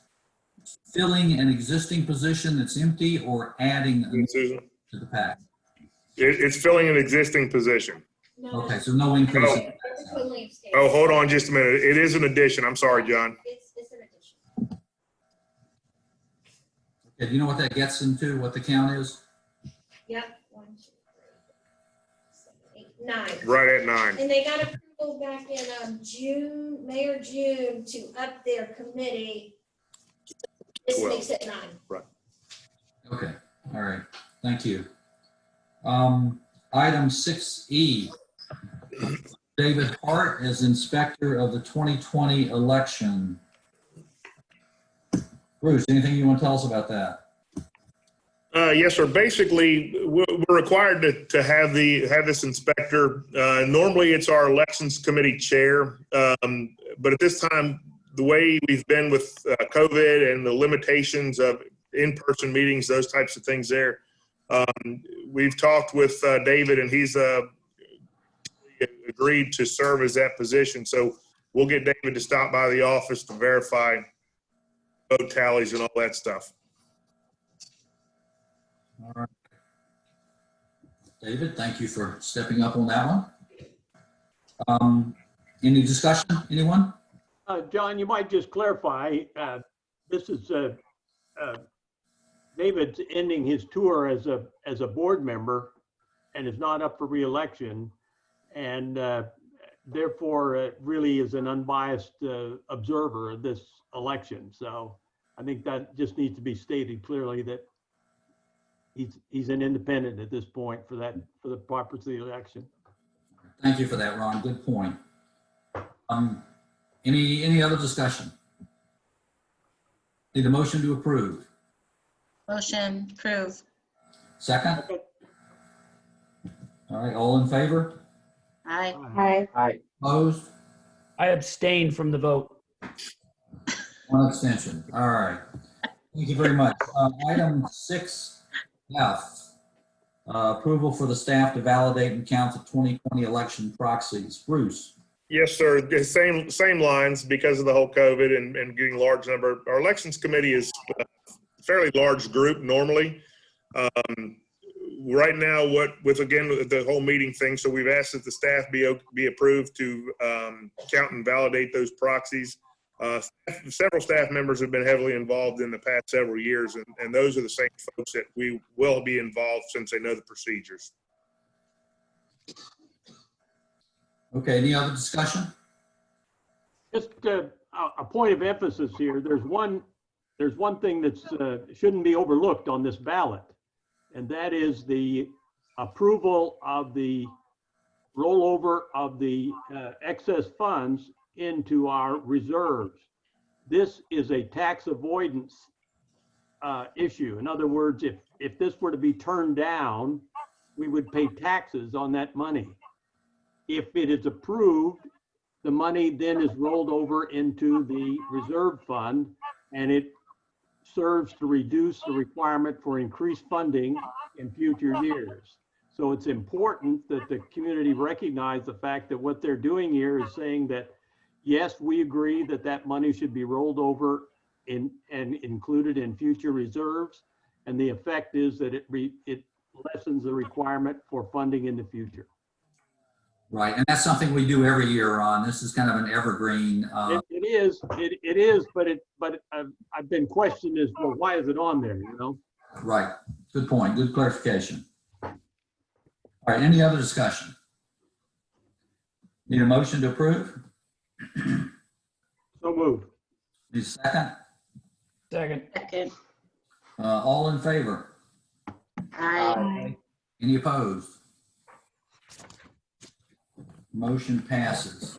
filling an existing position that's empty or adding Susan? to the PAC? It's filling an existing position. Okay, so no increase. in- Oh, hold on just a minute. It is an addition. I'm sorry, John. It's an addition. Okay, do you know what that gets into, what the count is? Yep. 1, 2, 3, 7, 8, 9. Right at 9. And they got approval back in June, May or June, to up their committee. This 12. makes it 9. Right. Okay, all right, thank you. Item 6E, David Hart as inspector of the 2020 election. Bruce, anything you want to tell us about that? Yes, sir. Basically, we're required to have this inspector. Normally, it's our elections committee chair, but at this time, the way we've been with COVID and the limitations of in-person meetings, those types of things there, we've talked with David, and he's agreed to serve as that position. So we'll get David to stop by the office to verify vote tallies and all that stuff. All right. David, thank you for stepping up on that one. Any discussion, anyone? John, you might just clarify, this is David's ending his tour as a board member and is not up for re-election, and therefore really is an unbiased observer of this election. So I think that just needs to be stated clearly that he's an independent at this point for the purpose of the election. Thank you for that, Ron. Good point. Any other discussion? Need a motion to approve. Motion, approve. Second? All right, all in favor? Aye. Aye. Aye. Opposed? I abstain from the vote. One abstention. All right. Thank you very much. Item 6F, approval for the staff to validate and count the 2020 election proxies. Bruce? Yes, sir. The same lines because of the whole COVID and getting large number. Our elections committee is a fairly large group normally. Right now, with the whole meeting thing, so we've asked that the staff be approved to count and validate those proxies. Several staff members have been heavily involved in the past several years, and those are the same folks that we will be involved since they know the procedures. Okay, any other discussion? Just a point of emphasis here. There's one thing that's shouldn't be overlooked on this ballot, and that is the approval of the rollover of the excess funds into our reserves. This is a tax avoidance issue. In other words, if this were to be turned down, we would pay taxes on that money. If it is approved, the money then is rolled over into the reserve fund, and it serves to reduce the requirement for increased funding in future years. So it's important that the community recognize the fact that what they're doing here is saying that, yes, we agree that that money should be rolled over and included in future reserves, and the effect is that it lessens the requirement for funding in the future. Right, and that's something we do every year, Ron. This is kind of an evergreen. It is, but I've been questioned as, well, why is it on there, you know? Right, good point, good clarification. All right, any other discussion? Need a motion to approve? So moved. Need a second? Second. Second. All in favor? Aye. Any opposed? Motion passes.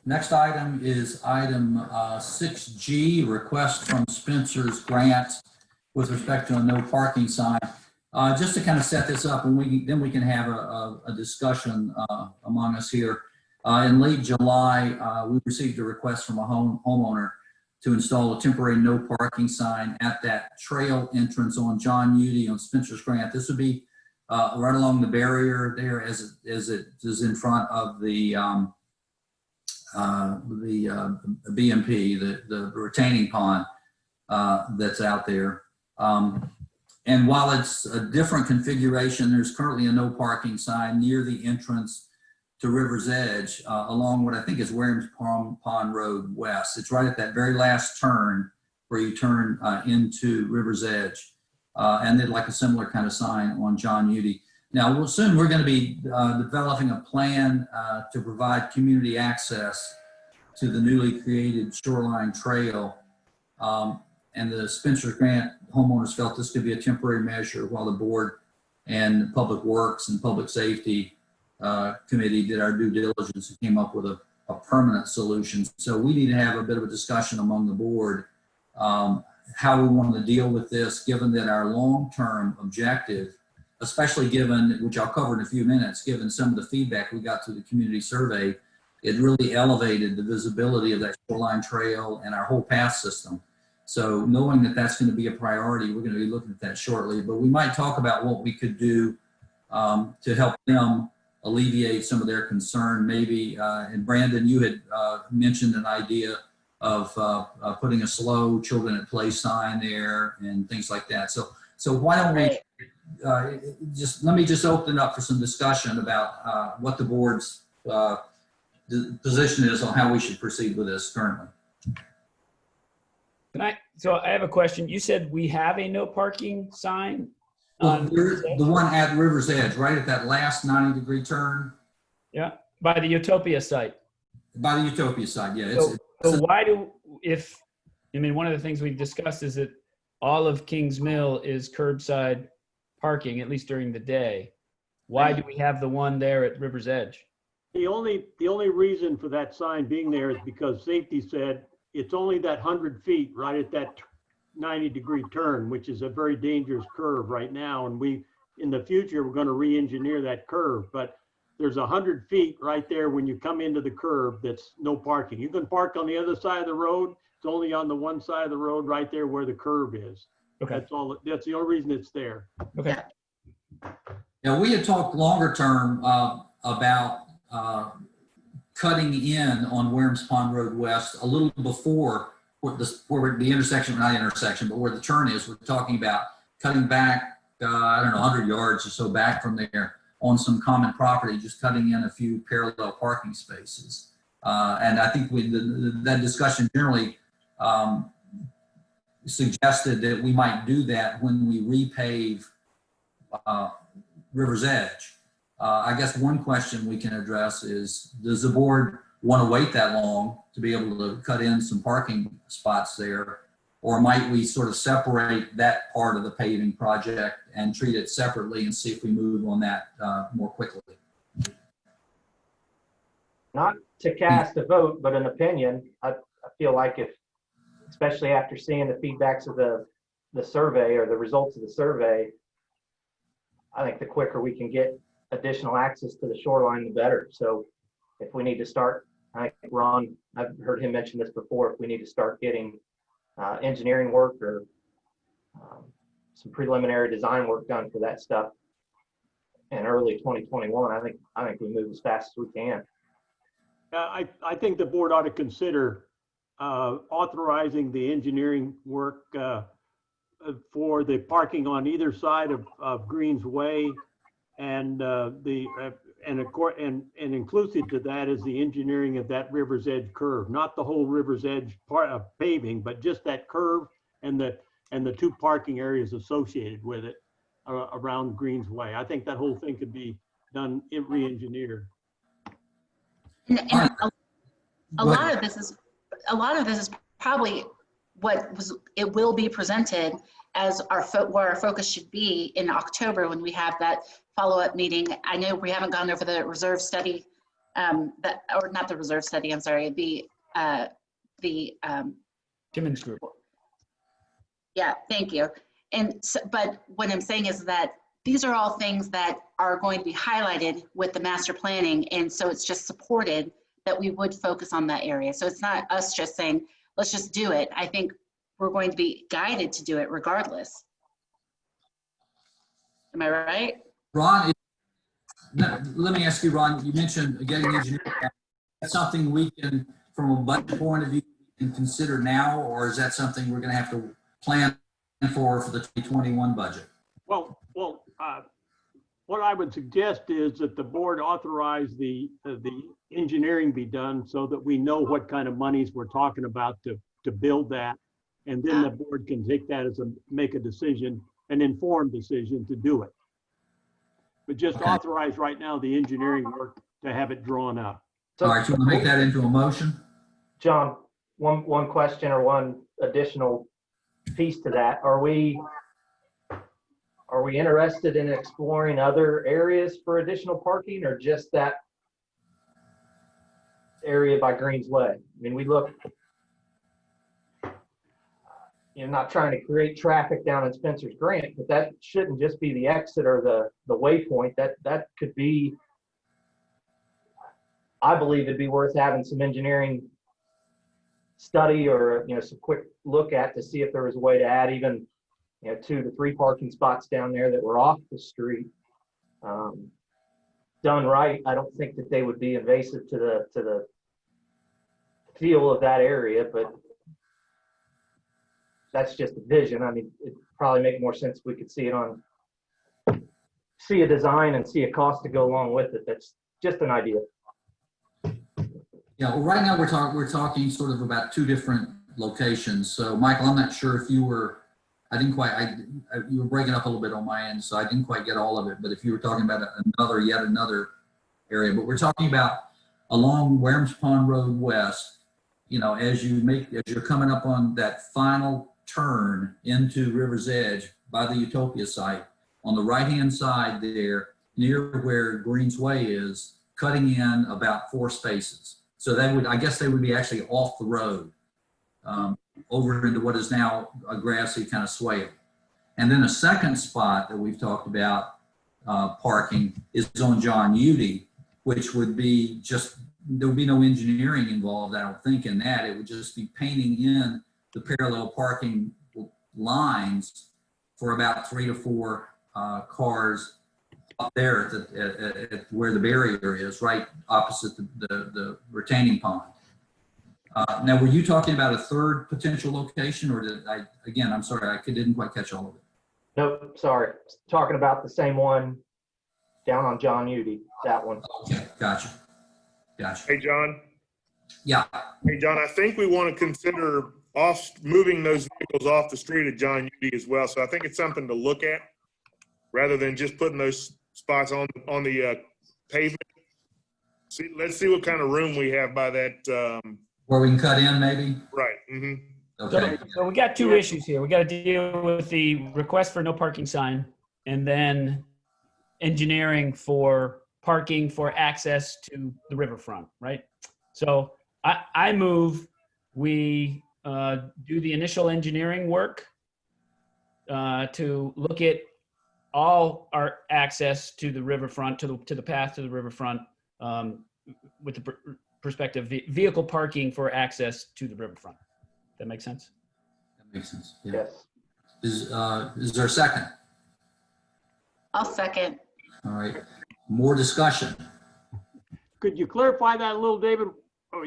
Next item is item 6G, request from Spencer's Grant with respect to a no parking sign. Just to kind of set this up, and then we can have a discussion among us here. In late July, we received a request from a homeowner to install a temporary no parking sign at that trail entrance on John Udy on Spencer's Grant. This would be right along the barrier there as it is in front of the BMP, the retaining pond that's out there. And while it's a different configuration, there's currently a no parking sign near the entrance to River's Edge along what I think is Wareham's Pond Road West. It's right at that very last turn where you turn into River's Edge. And they'd like a similar kind of sign on John Udy. Now, soon we're going to be developing a plan to provide community access to the newly created Shoreline Trail. And the Spencer's Grant homeowners felt this could be a temporary measure while the board and Public Works and Public Safety Committee did our due diligence and came up with a permanent solution. So we need to have a bit of a discussion among the board how we want to deal with this, given that our long-term objective, especially given, which I'll cover in a few minutes, given some of the feedback we got through the community survey, it really elevated the visibility of that Shoreline Trail and our whole path system. So knowing that that's going to be a priority, we're going to be looking at that shortly, but we might talk about what we could do to help them alleviate some of their concern. Maybe, and Brandon, you had mentioned an idea of putting a slow children at play sign there and things like that. So why don't we let me just open up for some discussion about what the board's position is on how we should proceed with this currently. So I have a question. You said we have a no parking sign? The one at River's Edge, right at that last 90-degree turn. Yeah, by the Utopia site. By the Utopia site, yeah. So why one of the things we've discussed is that all of Kings Mill is curbside parking, at least during the day. Why do we have the one there at River's Edge? The only reason for that sign being there is because safety said it's only that 100 feet right at that 90-degree turn, which is a very dangerous curve right now. And in the future, we're going to re-engineer that curve. But there's 100 feet right there when you come into the curve that's no parking. You can park on the other side of the road. It's only on the one side of the road right there where the curve is. Okay. That's all. That's the only reason it's there. Okay. Yeah, we had talked longer term about cutting in on Warehams Pond Road West a little before where the intersection, not intersection, but where the turn is. We're talking about cutting back, I don't know, 100 yards or so back from there on some common property, just cutting in a few parallel parking spaces. And I think that discussion generally suggested that we might do that when we repave River's Edge. I guess one question we can address is, does the board want to wait that long to be able to cut in some parking spots there? Or might we sort of separate that part of the paving project and treat it separately and see if we move on that more quickly? Not to cast a vote, but an opinion. I feel like if, especially after seeing the feedbacks of the survey or the results of the survey, I think the quicker we can get additional access to the shoreline, the better. So if we need to start, I think Ron, I've heard him mention this before, if we need to start getting engineering work or some preliminary design work done for that stuff in early 2021, I think we move as fast as we can. I think the board ought to consider authorizing the engineering work for the parking on either side of Greens Way, and inclusive to that is the engineering of that River's Edge curve, not the whole River's Edge part of paving, but just that curve and the two parking areas associated with it around Greens Way. I think that whole thing could be done re-engineered. And a lot of this is probably it will be presented as where our focus should be in October when we have that follow-up meeting. I know we haven't gone over the reserve study, or not the reserve study, I'm sorry, the Timmons Group. Yeah, thank you. And so, but what I'm saying is that these are all things that are going to be highlighted with the master planning, and so it's just supported that we would focus on that area. So it's not us just saying, let's just do it. I think we're going to be guided to do it regardless. Am I right? Ron, let me ask you, Ron, you mentioned getting engineering. That's something we can, from a budget point of view, can consider now, or is that something we're going to have to plan for the 2021 budget? Well, what I would suggest is that the board authorize the engineering be done so that we know what kind of monies we're talking about to build that. And then the board can take that as make a decision, an informed decision to do it. But just authorize right now the engineering work to have it drawn up. All right, you want to make that into a motion? John, one question or one additional piece to that. Are we interested in exploring other areas for additional parking, or just that area by Greens Way? I mean, we look, not trying to create traffic down in Spencer's Grant, but that shouldn't just be the exit or the waypoint. That could be, I believe it'd be worth having some engineering study or some quick look at to see if there was a way to add even 2 to 3 parking spots down there that were off the street. Done right, I don't think that they would be invasive to the feel of that area, but that's just a vision. I mean, it'd probably make more sense if we could see a design and see a cost to go along with it. That's just an idea. Yeah, well, right now we're talking sort of about 2 different locations. So Michael, I'm not sure if you were, you were breaking up a little bit on my end, so I didn't quite get all of it. But if you were talking about yet another area, but we're talking about along Warehams Pond Road West, as you're coming up on that final turn into River's Edge by the Utopia site, on the right-hand side there, near where Greens Way is, cutting in about 4 spaces. So I guess they would be actually off the road. over into what is now a grassy kind of swale. And then a second spot that we've talked about parking is on John Udy, which would be just, there would be no engineering involved, I don't think, in that. It would just be painting in the parallel parking lines for about 3 to 4 cars up there at where the barrier is, right opposite the retaining pond. Now, were you talking about a third potential location, or did I, again, I'm sorry, I didn't quite catch all of it. Nope, sorry. Talking about the same one down on John Udy, that one. Okay, gotcha. Hey, John. Yeah. Hey, John, I think we want to consider moving those vehicles off the street at John Udy as well. So I think it's something to look at rather than just putting those spots on the pavement. Let's see what kind of room we have by that. Where we can cut in, maybe? Right. Mm-hmm. Okay. So we got two issues here. We got to deal with the request for no parking sign and then engineering for parking for access to the riverfront, right? So I move we do the initial engineering work to look at all our access to the riverfront, to the path to the riverfront, with the perspective vehicle parking for access to the riverfront. That makes sense? That makes sense. Yeah. Yes. Is there a second? I'll second. All right. More discussion. Could you clarify that a little, David?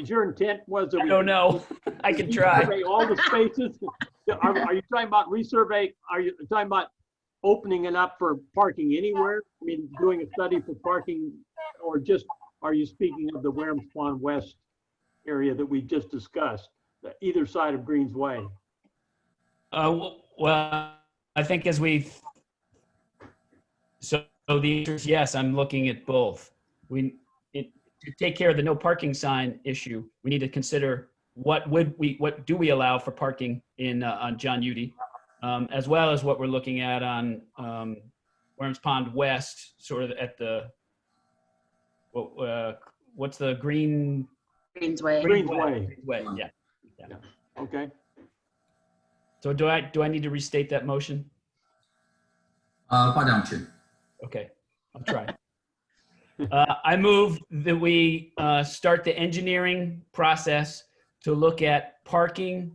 Your intent was that I don't know. I can try. Resurvey all the spaces. Are you talking about resurvey? Are you talking about opening it up for parking anywhere? I mean, doing a study for parking, or just are you speaking of the Wareham's Pond West area that we just discussed, either side of Greens Way? Well, I think as so the answer is yes, I'm looking at both. To take care of the no parking sign issue, we need to consider what do we allow for parking on John Udy, as well as what we're looking at on Wareham's Pond West, sort of at the what's the Greensway? Greensway. Yeah. Okay. So do I need to restate that motion? Why don't you? Okay, I'll try. I move that we start the engineering process to look at parking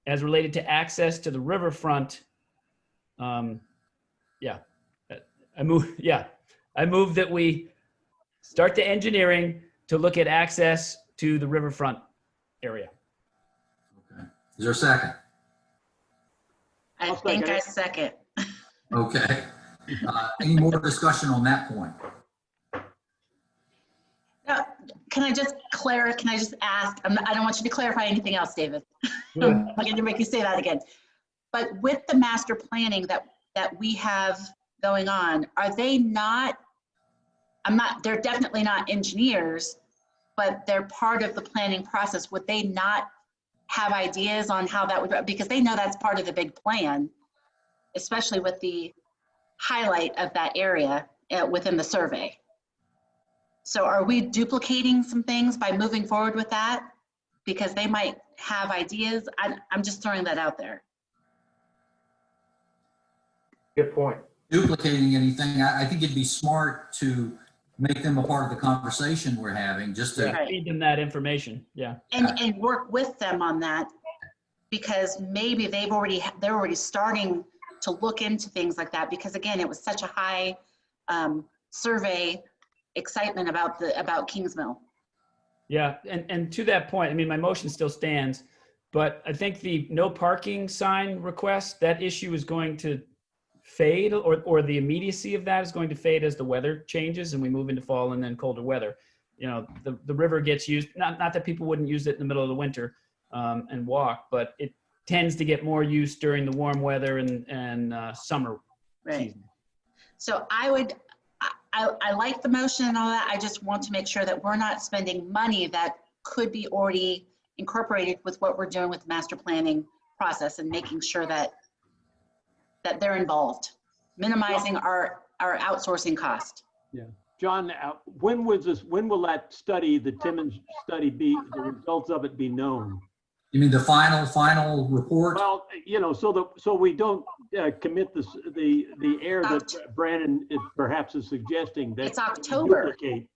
as related to access to the riverfront. I move that we start the engineering to look at access to the riverfront area. Okay. Is there a second? I think I second. Okay. Any more discussion on that point? Can I just ask? I don't want you to clarify anything else, David. I'm not going to make you say that again. But with the master planning that we have going on, are they not? They're definitely not engineers, but they're part of the planning process. Would they not have ideas on how that would? Because they know that's part of the big plan, especially with the highlight of that area within the survey. So are we duplicating some things by moving forward with that? Because they might have ideas. I'm just throwing that out there. Good point. Duplicating anything, I think it'd be smart to make them a part of the conversation we're having, just to feed them that information. Yeah. And work with them on that, because maybe they're already starting to look into things like that, because again, it was such a high survey excitement about Kings Mill. Yeah, and to that point, I mean, my motion still stands, but I think the no parking sign request, that issue is going to fade, or the immediacy of that is going to fade as the weather changes and we move into fall and then colder weather. You know, the river gets used, not that people wouldn't use it in the middle of the winter and walk, but it tends to get more use during the warm weather and summer season. So I like the motion and all that. I just want to make sure that we're not spending money that could be already incorporated with what we're doing with the master planning process, and making sure that they're involved, minimizing our outsourcing cost. Yeah. John, when will that study, the Timmons study, the results of it be known? You mean the final report? Well, you know, so we don't commit the error that Brandon perhaps is suggesting that It's October. duplicate.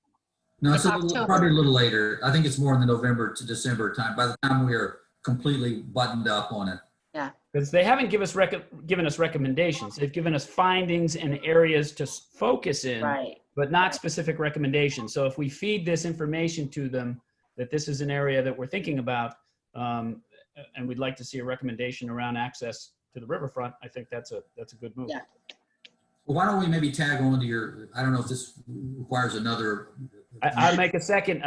No, It's it's October. probably a little later. I think it's more in the November to December time, by the time we are completely buttoned up on it. Yeah. Because they haven't given us recommendations. They've given us findings and areas to focus in, Right. but not specific recommendations. So if we feed this information to them, that this is an area that we're thinking about, and we'd like to see a recommendation around access to the riverfront, I think that's a good move. Yeah. Well, why don't we maybe tag on to your, I don't know if this requires another. I'll make a second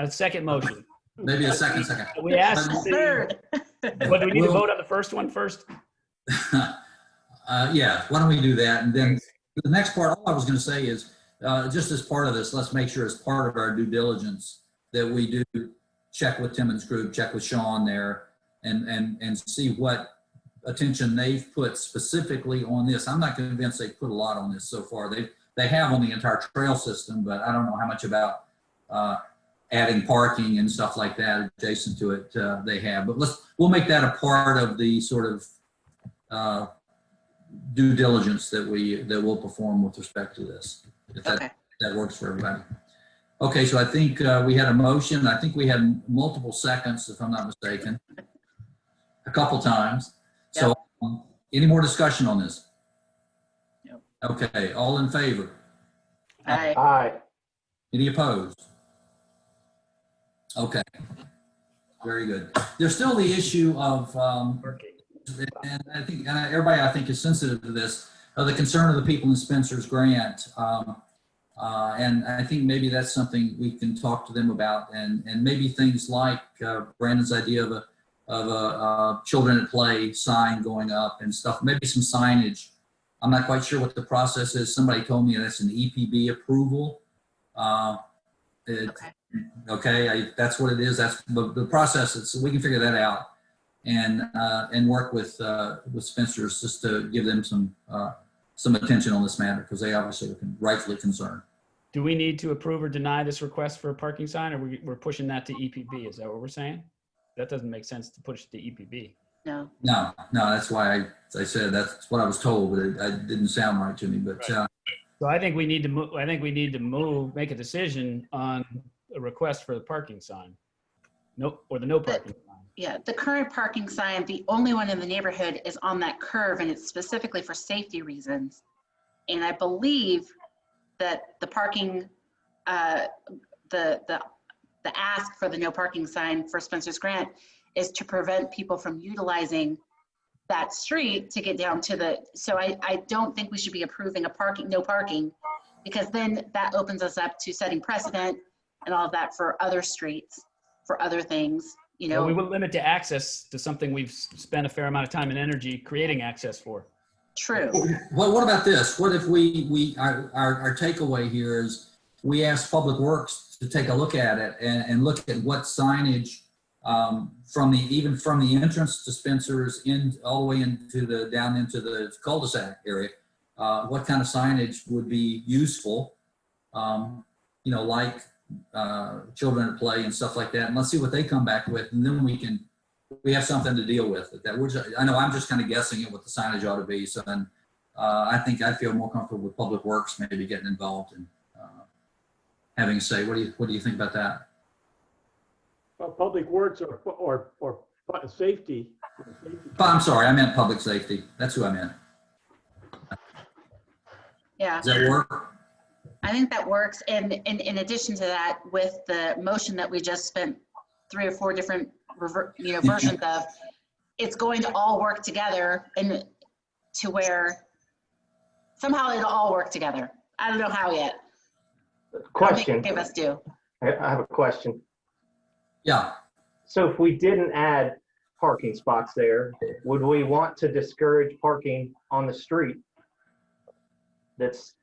motion. Maybe a second. We asked. Third. What, do we need to vote on the first one first? Yeah, why don't we do that? And then the next part, all I was going to say is, just as part of this, let's make sure as part of our due diligence that we do check with Timmons Group, check with Sean there, and see what attention they've put specifically on this. I'm not convinced they've put a lot on this so far. They have on the entire trail system, but I don't know how much about adding parking and stuff like that adjacent to it they have. But we'll make that a part of the sort of due diligence that we'll perform with respect to this. If that works for everybody. Okay, so I think we had a motion. I think we had multiple seconds, if I'm not mistaken, a couple times. So any more discussion on this? Yep. Okay, all in favor? Aye. Aye. Any opposed? Okay, very good. There's still the issue of, and I think everybody I think is sensitive to this, the concern of the people in Spencer's Grant. And I think maybe that's something we can talk to them about, and maybe things like Brandon's idea of a children at play sign going up and stuff, maybe some signage. I'm not quite sure what the process is. Somebody told me that's an EPB approval. Okay, that's what it is. That's the process. So we can figure that out and work with Spencer's just to give them some attention on this matter, because they obviously are rightfully concerned. Do we need to approve or deny this request for a parking sign, or we're pushing that to EPB? Is that what we're saying? That doesn't make sense to push it to EPB. No. No, that's why I said that's what I was told, but it didn't sound right to me. But so I think we need to move. I think we need to make a decision on a request for the parking sign. No parking sign. Yeah, the current parking sign, the only one in the neighborhood is on that curve, and it's specifically for safety reasons. And I believe that the parking, the ask for the no parking sign for Spencer's Grant is to prevent people from utilizing that street to get down to the, so I don't think we should be approving no parking, because then that opens us up to setting precedent and all of that for other streets, for other things. You know, well, we will limit to access to something we've spent a fair amount of time and energy creating access for. True. Well, what about this? What if our takeaway here is we ask Public Works to take a look at it and look at what signage even from the entrance to Spencer's all the way down into the cul-de-sac area, what kind of signage would be useful, like children at play and stuff like that. And let's see what they come back with, and then we have something to deal with. I know I'm just kind of guessing at what the signage ought to be. So then I think I'd feel more comfortable with Public Works maybe getting involved and having a say. What do you think about that? Well, Public Works or safety. I'm sorry, I meant public safety. That's who I meant. Yeah. Does that work? I think that works. And in addition to that, with the motion that we just spent 3 or 4 different versions of, it's going to all work together and to where somehow it'll all work together. I don't know how yet. Question. Give us due. I have a question. Yeah. So if we didn't add parking spots there, would we want to discourage parking on the street that's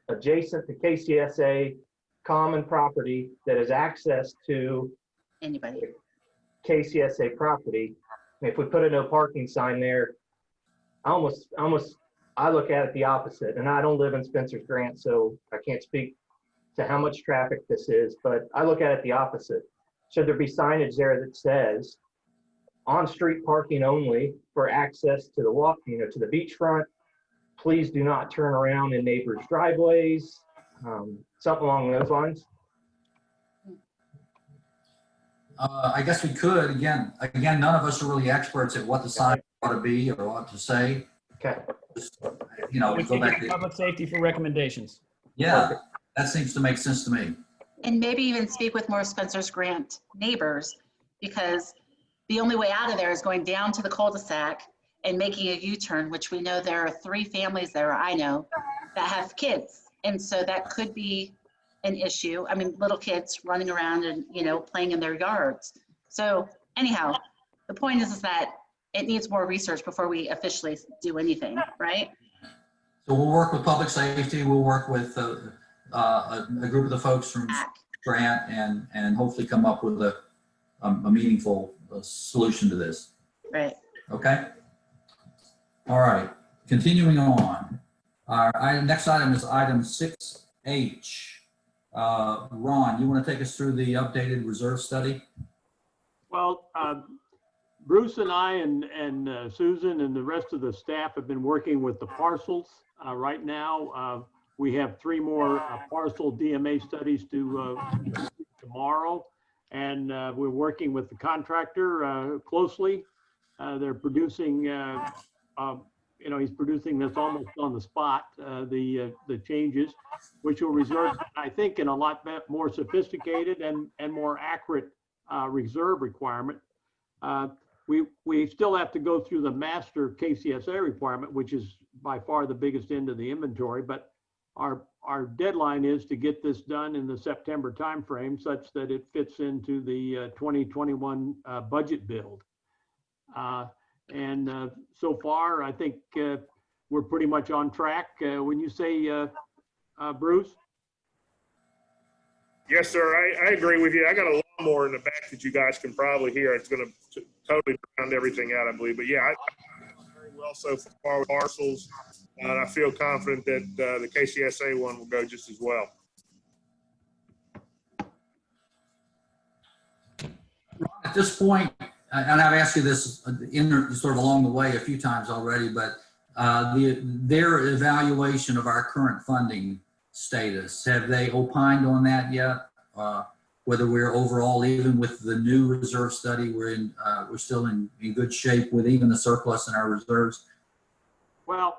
adjacent to KCSA common property that has access to anybody KCSA property? If we put a no parking sign there, I look at it the opposite. And I don't live in Spencer's Grant, so I can't speak to how much traffic this is, but I look at it the opposite. Should there be signage there that says on-street parking only for access to the walk, to the beachfront. Please do not turn around in neighbors' driveways, something along those lines. I guess we could, again, none of us are really experts at what the sign ought to be or what to say. Okay. Just, We go take back it to to, public safety for recommendations. yeah, that seems to make sense to me. And maybe even speak with more Spencer's Grant neighbors, because the only way out of there is going down to the cul-de-sac and making a U-turn, which we know there are 3 families there, I know, that have kids. And so that could be an issue. I mean, little kids running around and, playing in their yards. So anyhow, the point is that it needs more research before we officially do anything, right? So we'll work with public safety, we'll work with a group of the folks from Grant and hopefully come up with a meaningful solution to this. Right. Okay? All right, continuing on. Our next item is item 6H. Ron, you want to take us through the updated reserve study? Well, Bruce and I and Susan and the rest of the staff have been working with the parcels. Right now, we have 3 more parcel DMA studies to tomorrow, and we're working with the contractor closely. They're producing, he's producing this almost on the spot, the changes, which will result, I think, in a lot more sophisticated and more accurate reserve requirement. We still have to go through the master KCSA requirement, which is by far the biggest end of the inventory, but our deadline is to get this done in the September timeframe such that it fits into the 2021 budget build. So far, I think we're pretty much on track. When you say, Bruce? Yes, sir. I agree with you. I got a lawnmower in the back that you guys can probably hear. It's going to totally round everything out, I believe. But yeah, I very well so far with parcels, and I feel confident that the KCSA one will go just as well. At this point, and I've asked you this sort of along the way a few times already, but their evaluation of our current funding status, have they opined on that yet? Whether we're overall, even with the new reserve study, we're still in good shape with even the surplus in our reserves? Well,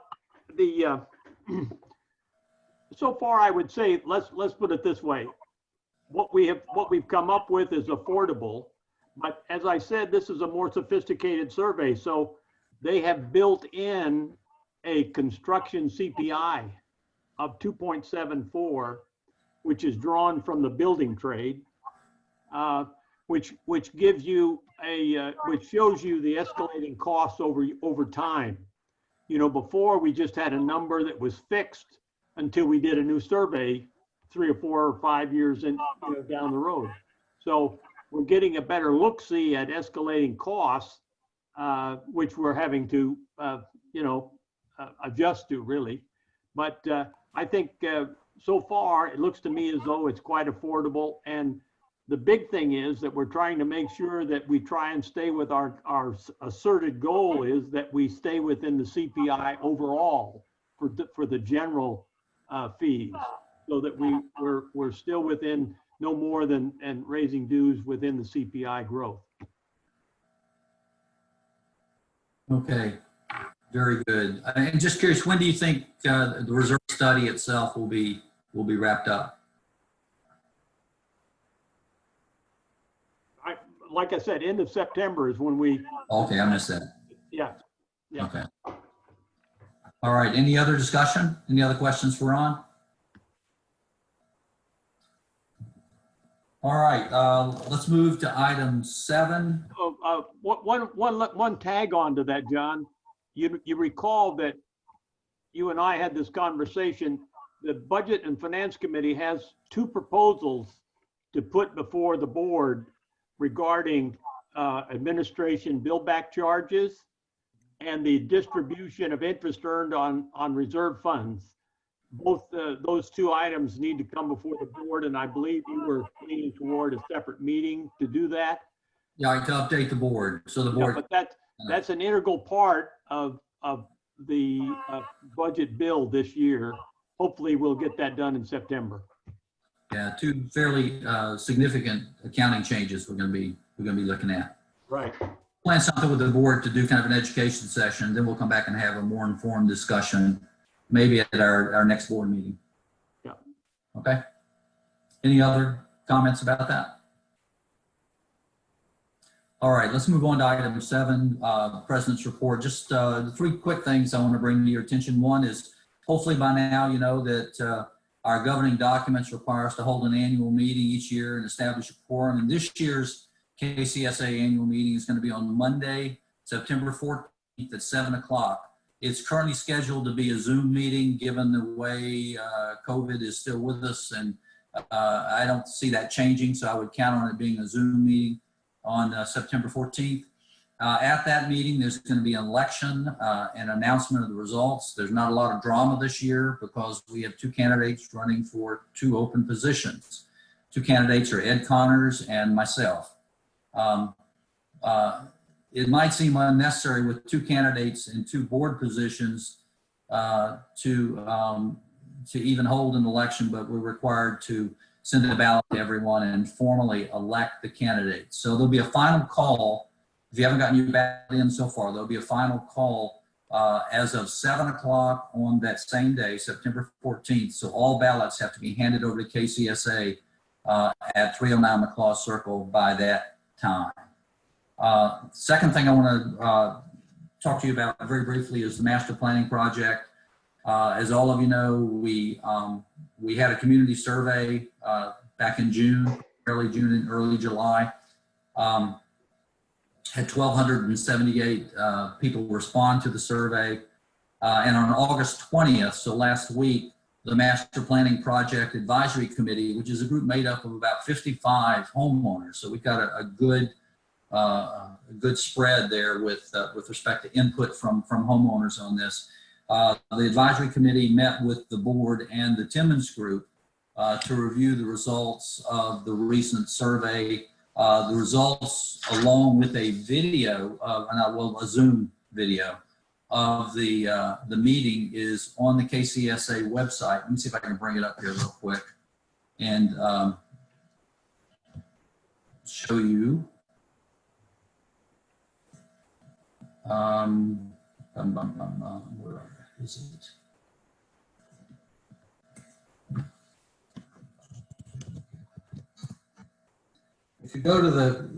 so far I would say, let's put it this way. What we've come up with is affordable, but as I said, this is a more sophisticated survey. So they have built in a construction CPI of 2.74, which is drawn from the building trade, which gives you which shows you the escalating costs over time. Before we just had a number that was fixed until we did a new survey 3 or 4 or 5 years in, down the road. So we're getting a better look-see at escalating costs, which we're having to, adjust to really. But I think so far it looks to me as though it's quite affordable. And the big thing is that we're trying to make sure that we try and stay with our asserted goal is that we stay within the CPI overall for the general fees, so that we're still within no more than and raising dues within the CPI growth. Okay, very good. And just curious, when do you think the reserve study itself will be wrapped up? Like I said, end of September is when we. Okay, I missed that. Yeah. Okay. All right, any other discussion? Any other questions for Ron? All right, let's move to item 7. One tag on to that, John. You recall that you and I had this conversation. The Budget and Finance Committee has 2 proposals to put before the board regarding administration billback charges and the distribution of interest earned on reserve funds. Both those 2 items need to come before the board, and I believe you were leaning toward a separate meeting to do that. Yeah, to update the board, so the Yeah, board. but that's an integral part of the budget bill this year. Hopefully, we'll get that done in September. Yeah, two fairly significant accounting changes we're going to be looking at. Right. Plan something with the board to do kind of an education session, then we'll come back and have a more informed discussion, maybe at our next board meeting. Yeah. Okay. Any other comments about that? All right, let's move on to item 7, President's report. Just 3 quick things I want to bring to your attention. One is, hopefully by now you know that our governing documents require us to hold an annual meeting each year and establish a quorum. And this year's KCSA annual meeting is going to be on Monday, September 14th at 7 o'clock. It's currently scheduled to be a Zoom meeting, given the way COVID is still with us, and I don't see that changing, so I would count on it being a Zoom meeting on September 14th. At that meeting, there's going to be an election and announcement of the results. There's not a lot of drama this year because we have 2 candidates running for 2 open positions. 2 candidates are Ed Connors and myself. It might seem unnecessary with 2 candidates in 2 board positions to even hold an election, but we're required to send a ballot to everyone and formally elect the candidates. So there'll be a final call. If you haven't gotten your ballot in so far, there'll be a final call as of 7 o'clock on that same day, September 14th. So all ballots have to be handed over to KCSA at 309 McClaw Circle by that time. Second thing I want to talk to you about very briefly is the master planning project. As all of you know, we had a community survey back in June, early June and early July. Had 1,278 people respond to the survey. And on August 20th, so last week, the Master Planning Project Advisory Committee, which is a group made up of about 55 homeowners. So we've got a good spread there with respect to input from homeowners on this. The advisory committee met with the board and the Timmons Group to review the results of the recent survey. The results, along with a video, a Zoom video of the meeting, is on the KCSA website. Let me see if I can bring it up here real quick and show you. Where is it? If you go to the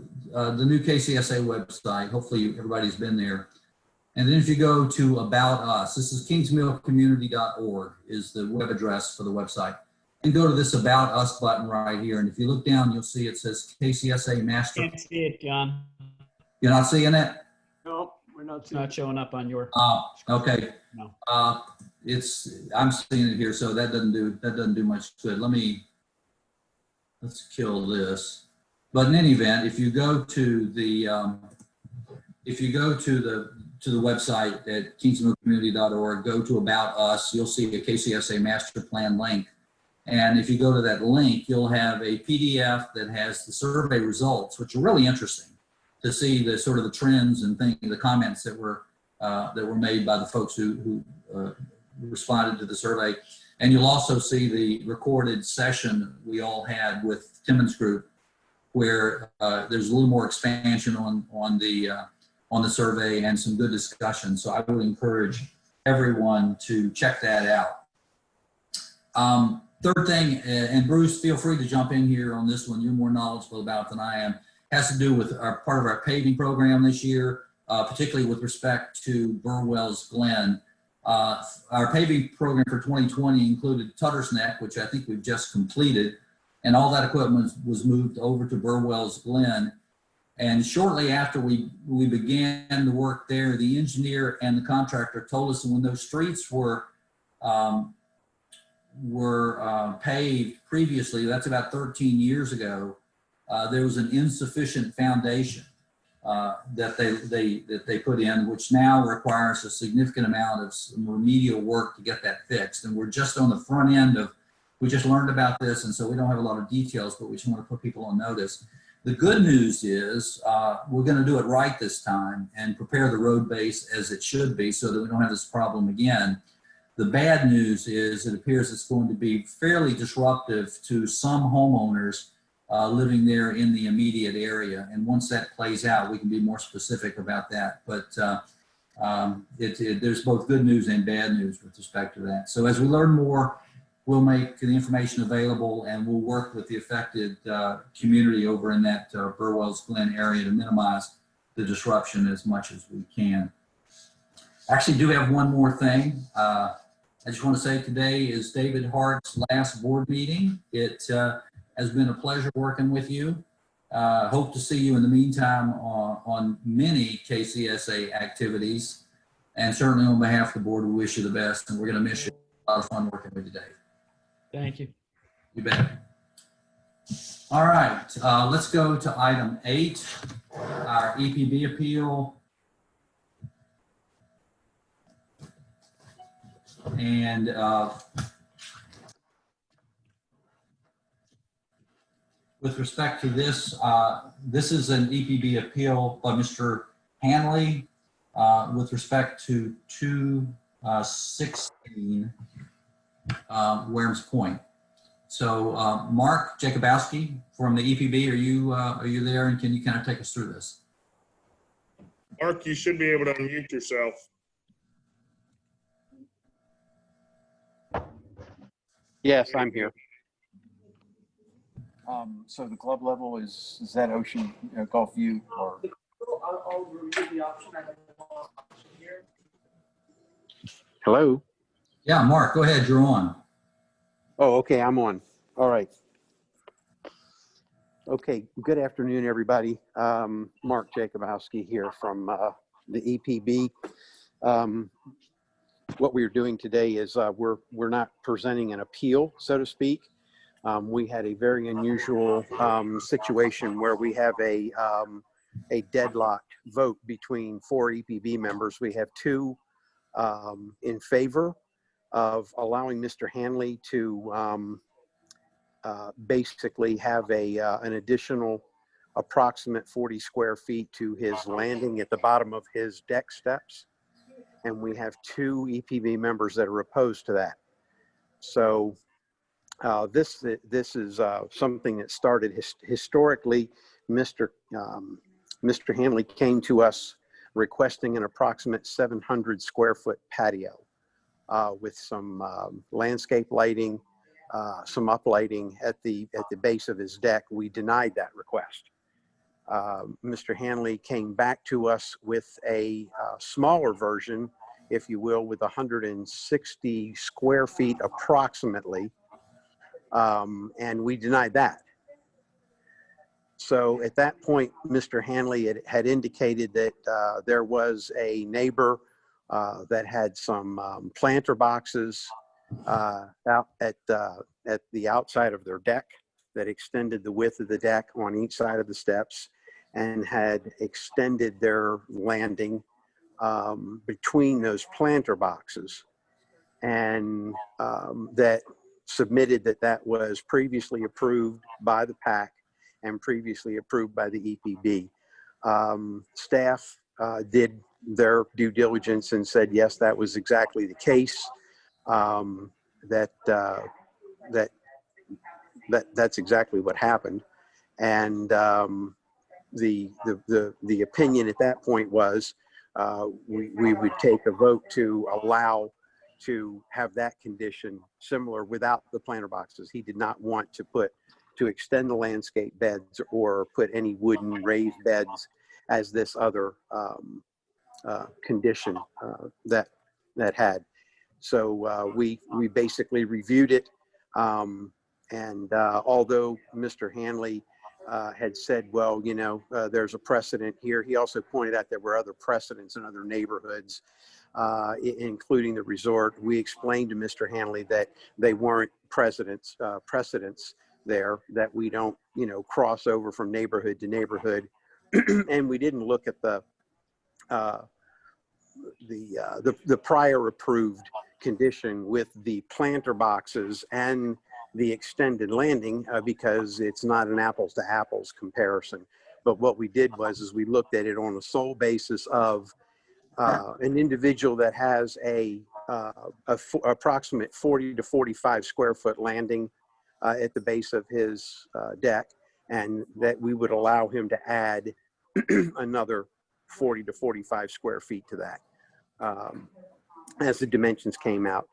new KCSA website, hopefully everybody's been there. And then if you go to About Us, this is kingsmillcommunity.org is the web address for the website. And go to this About Us button right here. And if you look down, you'll see it says KCSA Master. Can't see it, John. You're not seeing it? No, we're not. It's not showing up on your. Okay. No. I'm seeing it here, so that doesn't do much good. Let's kill this. But in any event, if you go to the website at kingsmillcommunity.org, go to About Us, you'll see a KCSA Master Plan link. And if you go to that link, you'll have a PDF that has the survey results, which are really interesting to see the sort of the trends and things, the comments that were made by the folks who responded to the survey. And you'll also see the recorded session we all had with Timmons Group, where there's a little more expansion on the survey and some good discussion. So I would encourage everyone to check that out. Third thing, and Bruce, feel free to jump in here on this one. You're more knowledgeable about it than I am. Has to do with part of our paving program this year, particularly with respect to Burwell's Glen. Our paving program for 2020 included Tutter's Neck, which I think we've just completed. And all that equipment was moved over to Burwell's Glen. And shortly after we began the work there, the engineer and the contractor told us that when those streets were paved previously, that's about 13 years ago, there was an insufficient foundation that they put in, which now requires a significant amount of remedial work to get that fixed. And we're just on the front end of. We just learned about this, and so we don't have a lot of details, but we just want to put people on notice. The good news is we're going to do it right this time and prepare the road base as it should be so that we don't have this problem again. The bad news is it appears it's going to be fairly disruptive to some homeowners living there in the immediate area. And once that plays out, we can be more specific about that. But there's both good news and bad news with respect to that. So as we learn more, we'll make the information available and we'll work with the affected community over in that Burwells Glen area to minimize the disruption as much as we can. Actually, do have one more thing. I just want to say today is David Hart's last board meeting. It has been a pleasure working with you. Hope to see you in the meantime on many KCSA activities. And certainly on behalf of the board, we wish you the best. And we're going to miss you. A lot of fun working with you, Dave. Thank you. You bet. All right, let's go to item 8, our EPB appeal. And with respect to this, this is an EPB appeal by Mr. Hanley with respect to 216 Warehams Point. So Mark Jakubowski from the EPB, are you there, and can you kind of take us through this? Mark, you should be able to unmute yourself. Yes, I'm here. So the club level is that Ocean Gulf View or? I'll review the option. I have one option here. Hello? Yeah, Mark, go ahead, you're on. Oh, okay, I'm on. All right. Okay, good afternoon, everybody. Mark Jakubowski here from the EPB. What we're doing today is we're not presenting an appeal, so to speak. We had a very unusual situation where we have a deadlocked vote between 4 EPB members. We have 2 in favor of allowing Mr. Hanley to basically have an additional approximate 40 square feet to his landing at the bottom of his deck steps. And we have 2 EPB members that are opposed to that. So this is something that started historically. Mr. Hanley came to us requesting an approximate 700 square foot patio with some landscape lighting, some uplighting at the base of his deck. We denied that request. Mr. Hanley came back to us with a smaller version, if you will, with 160 square feet approximately, and we denied that. So at that point, Mr. Hanley had indicated that there was a neighbor that had some planter boxes out at the outside of their deck that extended the width of the deck on each side of the steps and had extended their landing between those planter boxes, and that submitted that was previously approved by the PAC and previously approved by the EPB. Staff did their due diligence and said, yes, that was exactly the case. That's exactly what happened. And the opinion at that point was we would take a vote to allow to have that condition similar without the planter boxes. He did not want to extend the landscape beds or put any wooden raised beds as this other condition that had. So we basically reviewed it, and although Mr. Hanley had said, well, there's a precedent here, he also pointed out there were other precedents in other neighborhoods, including the resort. We explained to Mr. Hanley that they weren't precedents there, that we don't, cross over from neighborhood to neighborhood. And we didn't look at the prior approved condition with the planter boxes and the extended landing because it's not an apples to apples comparison. But what we did was we looked at it on a sole basis of an individual that has approximate 40 to 45 square foot landing at the base of his deck, and that we would allow him to add another 40 to 45 square feet to that. As the dimensions came out,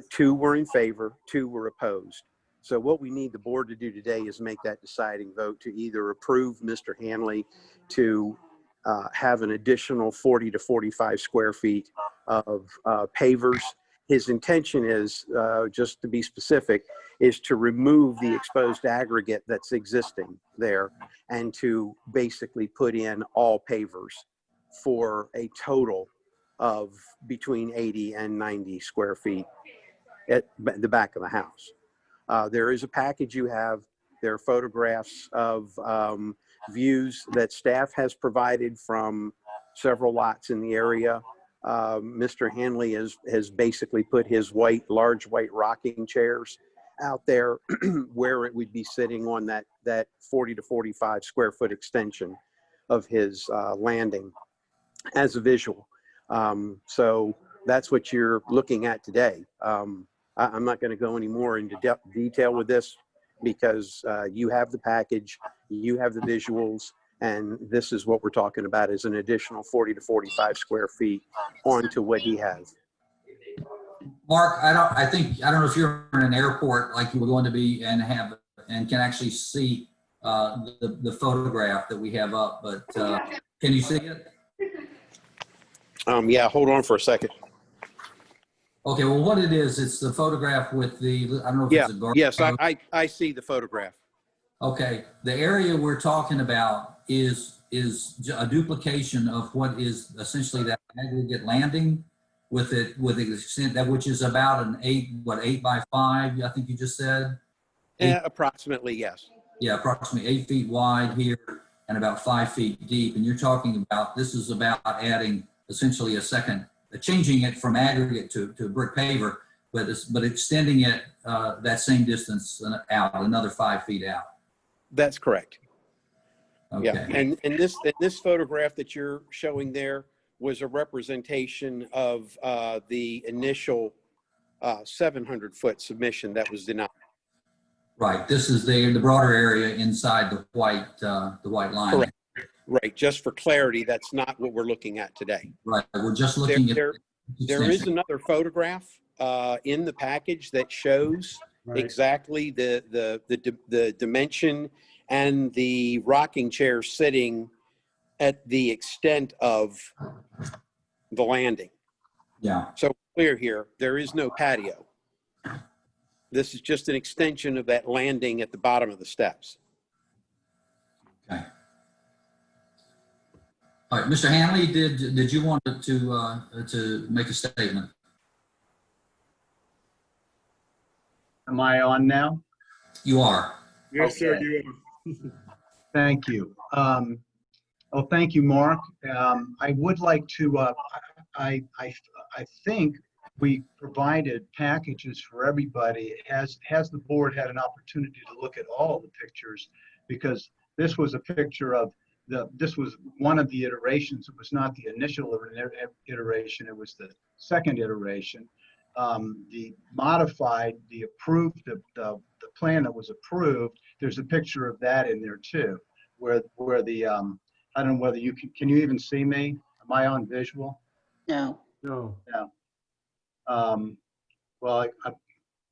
2 were in favor, 2 were opposed. So what we need the board to do today is make that deciding vote to either approve Mr. Hanley to have an additional 40 to 45 square feet of pavers. His intention is, just to be specific, is to remove the exposed aggregate that's existing there and to basically put in all pavers for a total of between 80 and 90 square feet at the back of the house. There is a package you have. There are photographs of views that staff has provided from several lots in the area. Mr. Hanley has basically put his large white rocking chairs out there where it would be sitting on that 40 to 45 square foot extension of his landing as a visual. So that's what you're looking at today. I'm not going to go any more into detail with this because you have the package, you have the visuals, and this is what we're talking about is an additional 40 to 45 square feet onto what he has. Mark, I don't know if you're in an airport like you were going to be and can actually see the photograph that we have up, but can you see it? Yeah, hold on for a second. Okay, well, what it is, it's the photograph with the, I don't know if it's a garden. Yes, I see the photograph. Okay, the area we're talking about is a duplication of what is essentially that aggregate landing with the extent that which is about an 8 by 5, I think you just said? Approximately, yes. Yeah, approximately 8 feet wide here and about 5 feet deep. And you're talking about, this is about adding essentially changing it from aggregate to brick paver, but extending it that same distance out, another 5 feet out. That's correct. Okay. Yeah, and this photograph that you're showing there was a representation of the initial 700-foot submission that was denied. Right. This is the broader area inside the white line. Correct. Right. Just for clarity, that's not what we're looking at today. Right. We're just looking at. There is another photograph in the package that shows exactly the dimension and the rocking chair sitting at the extent of the landing. Yeah. So clear here, there is no patio. This is just an extension of that landing at the bottom of the steps. Okay. All right, Mr. Hanley, did you want to make a statement? Am I on now? You are. Yes, sir, Okay. you are. Thank you. Well, thank you, Mark. I would like to, I think we provided packages for everybody. Has the board had an opportunity to look at all the pictures? Because this was a picture of this was one of the iterations. It was not the initial iteration, it was the second iteration. The modified, the approved, the plan that was approved, there's a picture of that in there too, where the, I don't know whether you can you even see me? Am I on visual? No. No. Yeah. Well,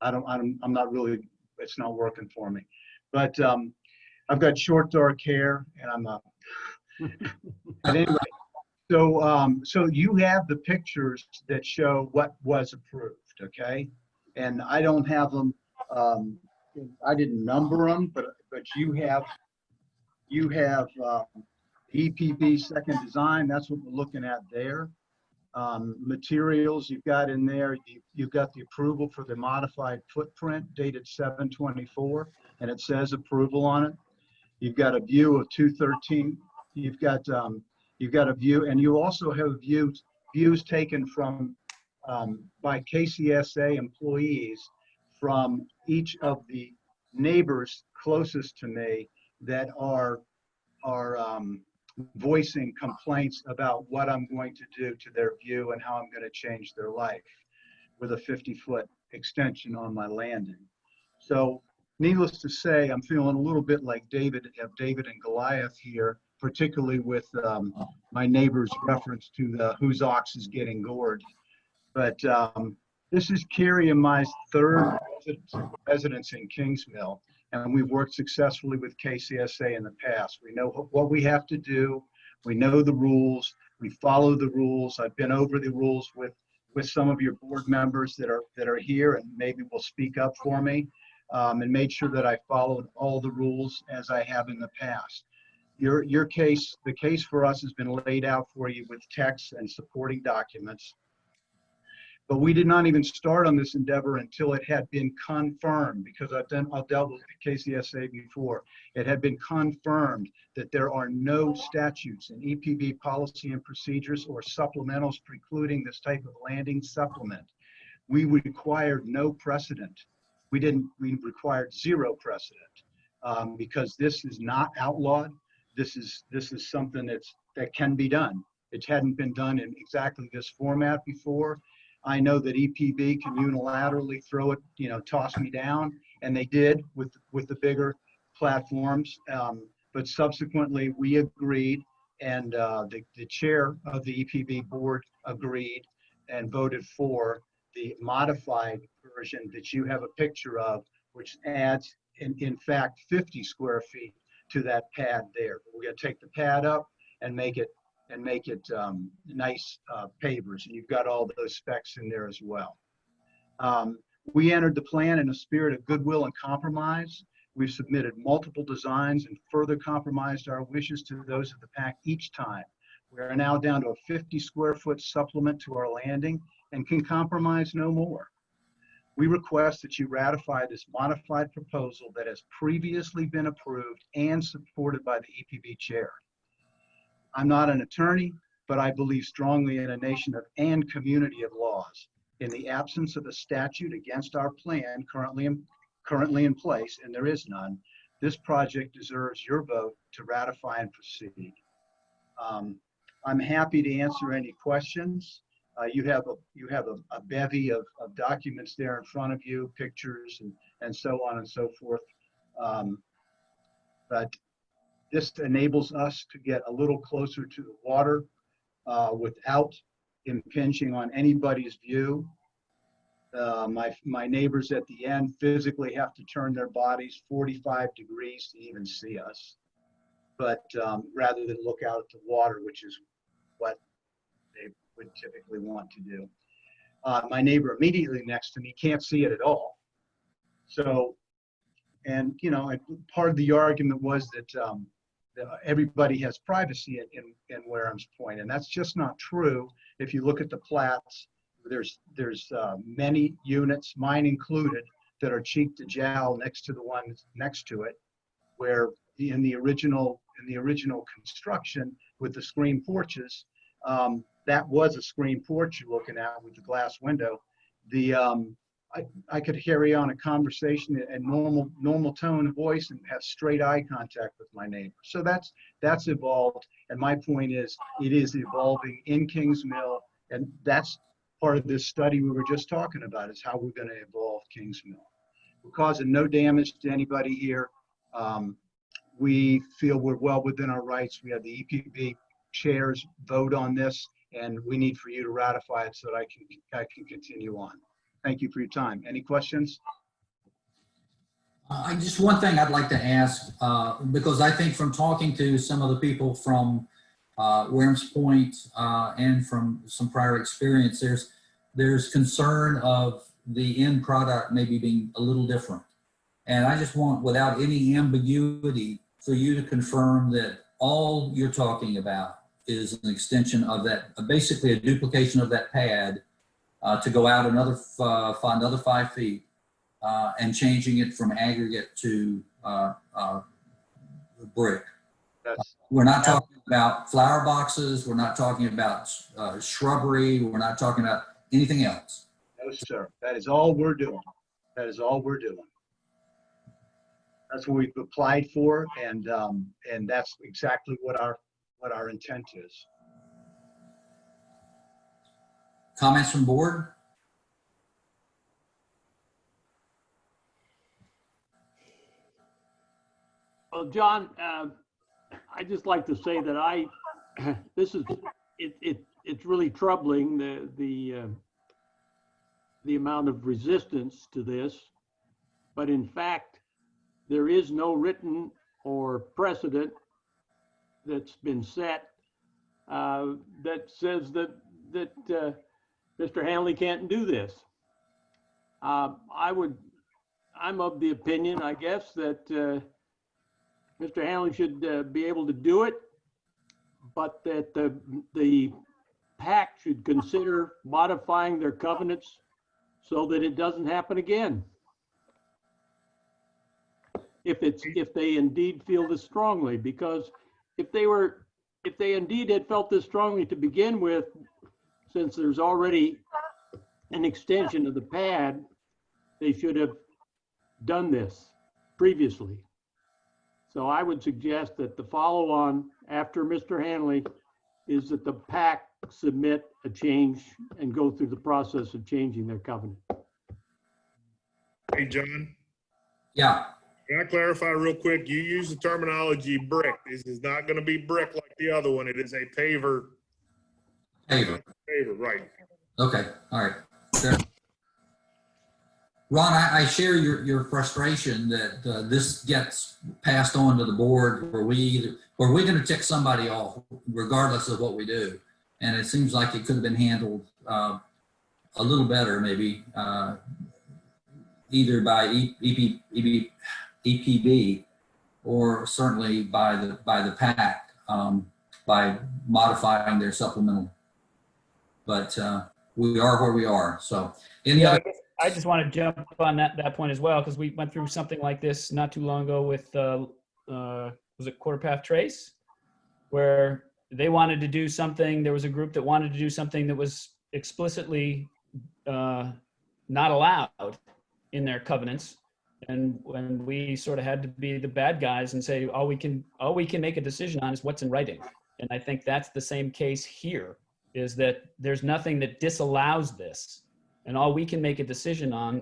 I'm not really, it's not working for me. But I've got short dark hair and I'm a, but anyway, so you have the pictures that show what was approved, okay? And I don't have them, I didn't number them, but you have EPB second design, that's what we're looking at there. Materials you've got in there, you've got the approval for the modified footprint dated 7/24, and it says approval on it. You've got a view of 213. You've got a view, and you also have views taken from by KCSA employees from each of the neighbors closest to me that are voicing complaints about what I'm going to do to their view and how I'm going to change their life with a 50-foot extension on my landing. So needless to say, I'm feeling a little bit like David and Goliath here, particularly with my neighbor's reference to the whose ox is getting gored. But this is Carrie and my third residence in Kingsmill, and we've worked successfully with KCSA in the past. We know what we have to do. We know the rules. We follow the rules. I've been over the rules with some of your board members that are here and maybe will speak up for me, and made sure that I followed all the rules as I have in the past. Your case, the case for us has been laid out for you with text and supporting documents. But we did not even start on this endeavor until it had been confirmed, because I've dealt with KCSA before. It had been confirmed that there are no statutes in EPB policy and procedures or supplementals precluding this type of landing supplement. We required no precedent. We required zero precedent because this is not outlawed. This is something that can be done. It hadn't been done in exactly this format before. I know that EPB can unilaterally throw it, toss me down, and they did with the bigger platforms. But subsequently, we agreed, and the chair of the EPB board agreed and voted for the modified version that you have a picture of, which adds, in fact, 50 square feet to that pad there. We're going to take the pad up and make it nice pavers, and you've got all those specs in there as well. We entered the plan in a spirit of goodwill and compromise. We've submitted multiple designs and further compromised our wishes to those of the PAC each time. We are now down to a 50 square foot supplement to our landing and can compromise no more. We request that you ratify this modified proposal that has previously been approved and supported by the EPB chair. I'm not an attorney, but I believe strongly in a nation and community of laws. In the absence of a statute against our plan currently in place, and there is none, this project deserves your vote to ratify and proceed. I'm happy to answer any questions. You have a bevy of documents there in front of you, pictures and so on and so forth. But this enables us to get a little closer to the water without impinging on anybody's view. My neighbors at the end physically have to turn their bodies 45 degrees to even see us, but rather than look out at the water, which is what they would typically want to do. My neighbor immediately next to me can't see it at all. So, and part of the argument was that everybody has privacy in Warehams Point, and that's just not true. If you look at the plats, there's many units, mine included, that are cheek to jowl next to the ones next to it, where in the original construction with the screen porches, that was a screen porch you're looking at with the glass window. I could carry on a conversation at normal tone of voice and have straight eye contact with my neighbor. So that's evolved. And my point is, it is evolving in Kingsmill, and that's part of this study we were just talking about, is how we're going to evolve Kingsmill. We're causing no damage to anybody here. We feel we're well within our rights. We have the EPB chairs vote on this, and we need for you to ratify it so that I can continue on. Thank you for your time. Any questions? Just one thing I'd like to ask, because I think from talking to some of the people from Warehams Point and from some prior experience, there's concern of the end product maybe being a little different. And I just want, without any ambiguity, for you to confirm that all you're talking about is an extension of that, basically a duplication of that pad to go out another 5 feet and changing it from aggregate to brick. We're not talking about flower boxes. We're not talking about shrubbery. We're not talking about anything else. No, sir. That is all we're doing. That is all we're doing. That's what we've applied for, and that's exactly what our intent is. Comments from board? Well, John, I'd just like to say that it's really troubling, the amount of resistance to this, but in fact, there is no written or precedent that's been set that says that Mr. Hanley can't do this. I'm of the opinion, I guess, that Mr. Hanley should be able to do it, but that the PAC should consider modifying their covenants so that it doesn't happen again. If they indeed feel this strongly, because if they indeed had felt this strongly to begin with, since there's already an extension of the pad, they should have done this previously. So I would suggest that the follow-on after Mr. Hanley is that the PAC submit a change and go through the process of changing their covenant. Hey, John, Yeah. can I clarify real quick? You use the terminology brick. This is not going to be brick like the other one. It is a paver. Paver. Paver, right. Okay, all right. Sure. Ron, I share your frustration that this gets passed on to the board where we're going to tick somebody off regardless of what we do. And it seems like it could have been handled a little better, maybe, either by EPB or certainly by the PAC by modifying their supplemental. But we are where we are. So any other? I just want to jump on that point as well, because we went through something like this not too long ago with was it Quarter Path Trace, where they wanted to do something. There was a group that wanted to do something that was explicitly not allowed in their covenants, and when we sort of had to be the bad guys and say all we can make a decision on is what's in writing. And I think that's the same case here, is that there's nothing that disallows this, and all we can make a decision on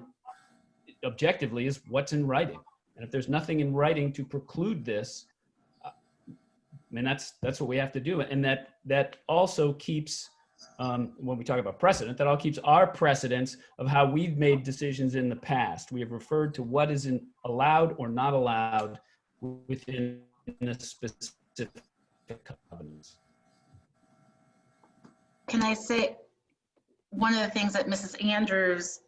objectively is what's in writing. And if there's nothing in writing to preclude this, I mean, that's what we have to do. And that also keeps, when we talk about precedent, that all keeps our precedents of how we've made decisions in the past. We have referred to what is allowed or not allowed within the specific covenants. Can I say, one of the things that Mrs. Andrews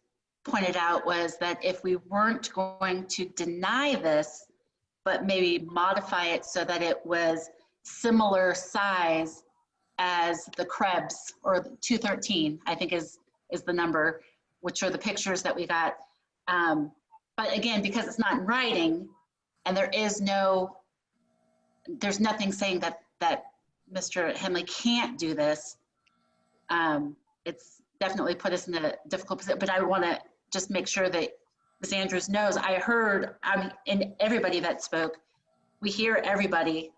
pointed out was that if we weren't going to deny this, but maybe modify it so that it was similar size as the Krebs, or 213, I think is the number, which are the pictures that we got. But again, because it's not in writing, and there's nothing saying that Mr. Hanley can't do this, it's definitely put us in a difficult position. But I want to just make sure that Ms. Andrews knows, I heard, and everybody that spoke, we hear everybody.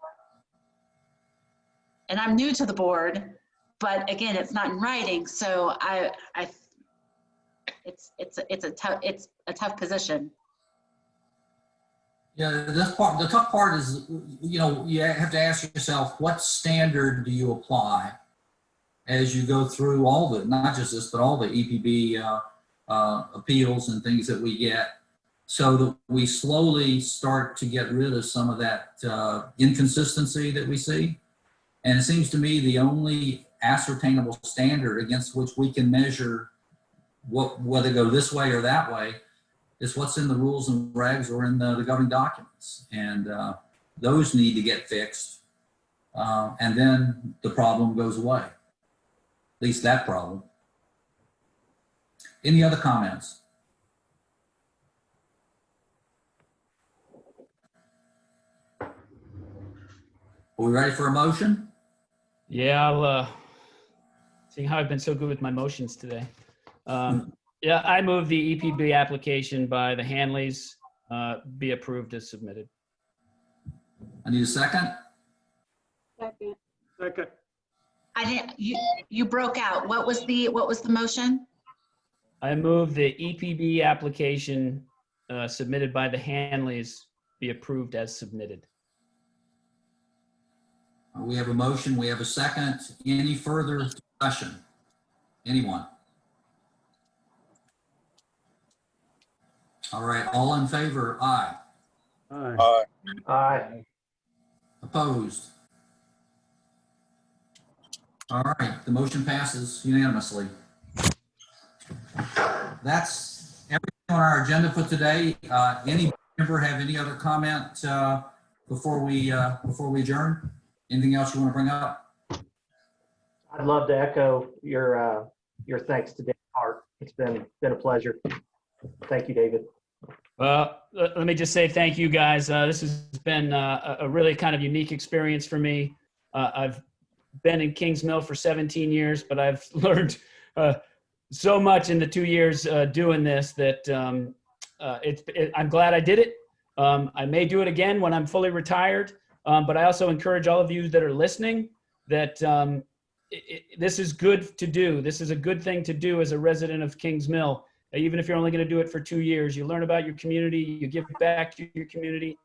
And I'm new to the board, but again, it's not in writing, so it's a tough position. Yeah, the tough part is, you have to ask yourself, what standard do you apply as you go through all the, not just this, but all the EPB appeals and things that we get, so that we slowly start to get rid of some of that inconsistency that we see. And it seems to me the only ascertainable standard against which we can measure whether go this way or that way is what's in the rules and regs or in the governing documents. And those need to get fixed. And then the problem goes away. At least that problem. Any other comments? Are we ready for a motion? Yeah, I'll seeing how I've been so good with my motions today. Yeah, I move the EPB application by the Hanleys be approved as submitted. I need a second. Second. Second. I didn't, you broke out. What was the motion? I move the EPB application submitted by the Hanleys be approved as submitted. We have a motion, we have a second. Any further discussion? Anyone? All right, all in favor, aye. Aye. Aye. Opposed? All right, the motion passes unanimously. That's everything on our agenda for today. Any member have any other comment before we adjourn? Anything else you want to bring up? I'd love to echo your thanks to David Hart. It's been a pleasure. Thank you, David. Well, let me just say thank you, guys. This has been a really kind of unique experience for me. I've been in Kings Mill for 17 years, but I've learned so much in the 2 years doing this that I'm glad I did it. I may do it again when I'm fully retired, but I also encourage all of you that are listening that this is good to do. This is a good thing to do as a resident of Kings Mill. Even if you're only going to do it for 2 years, you learn about your community, you give back to your community,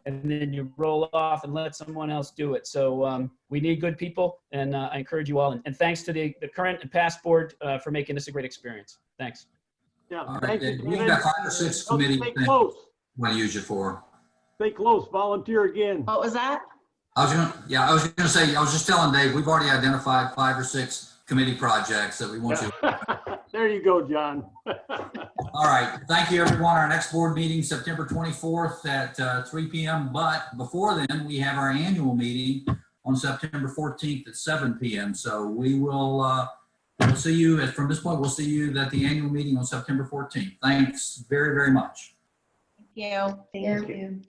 and then you roll off and let someone else do it. So we need good people, and I encourage you all. And thanks to the current and past board for making this a great experience. Thanks. Yeah, All right, thank you. David, we've got 5 or 6 committee Stay things close. we want to use you for. Stay close. Volunteer again. What was that? I was going to say, I was just telling Dave, we've already identified 5 or 6 committee projects that we want you. There you go, John. All right. Thank you, everyone. Our next board meeting, September 24th at 3 p.m. But before then, we have our annual meeting on September 14th at 7 p.m. So we will we'll see you from this point. We'll see you at the annual meeting on September 14th. Thanks very, very much. Thank you. Thank you.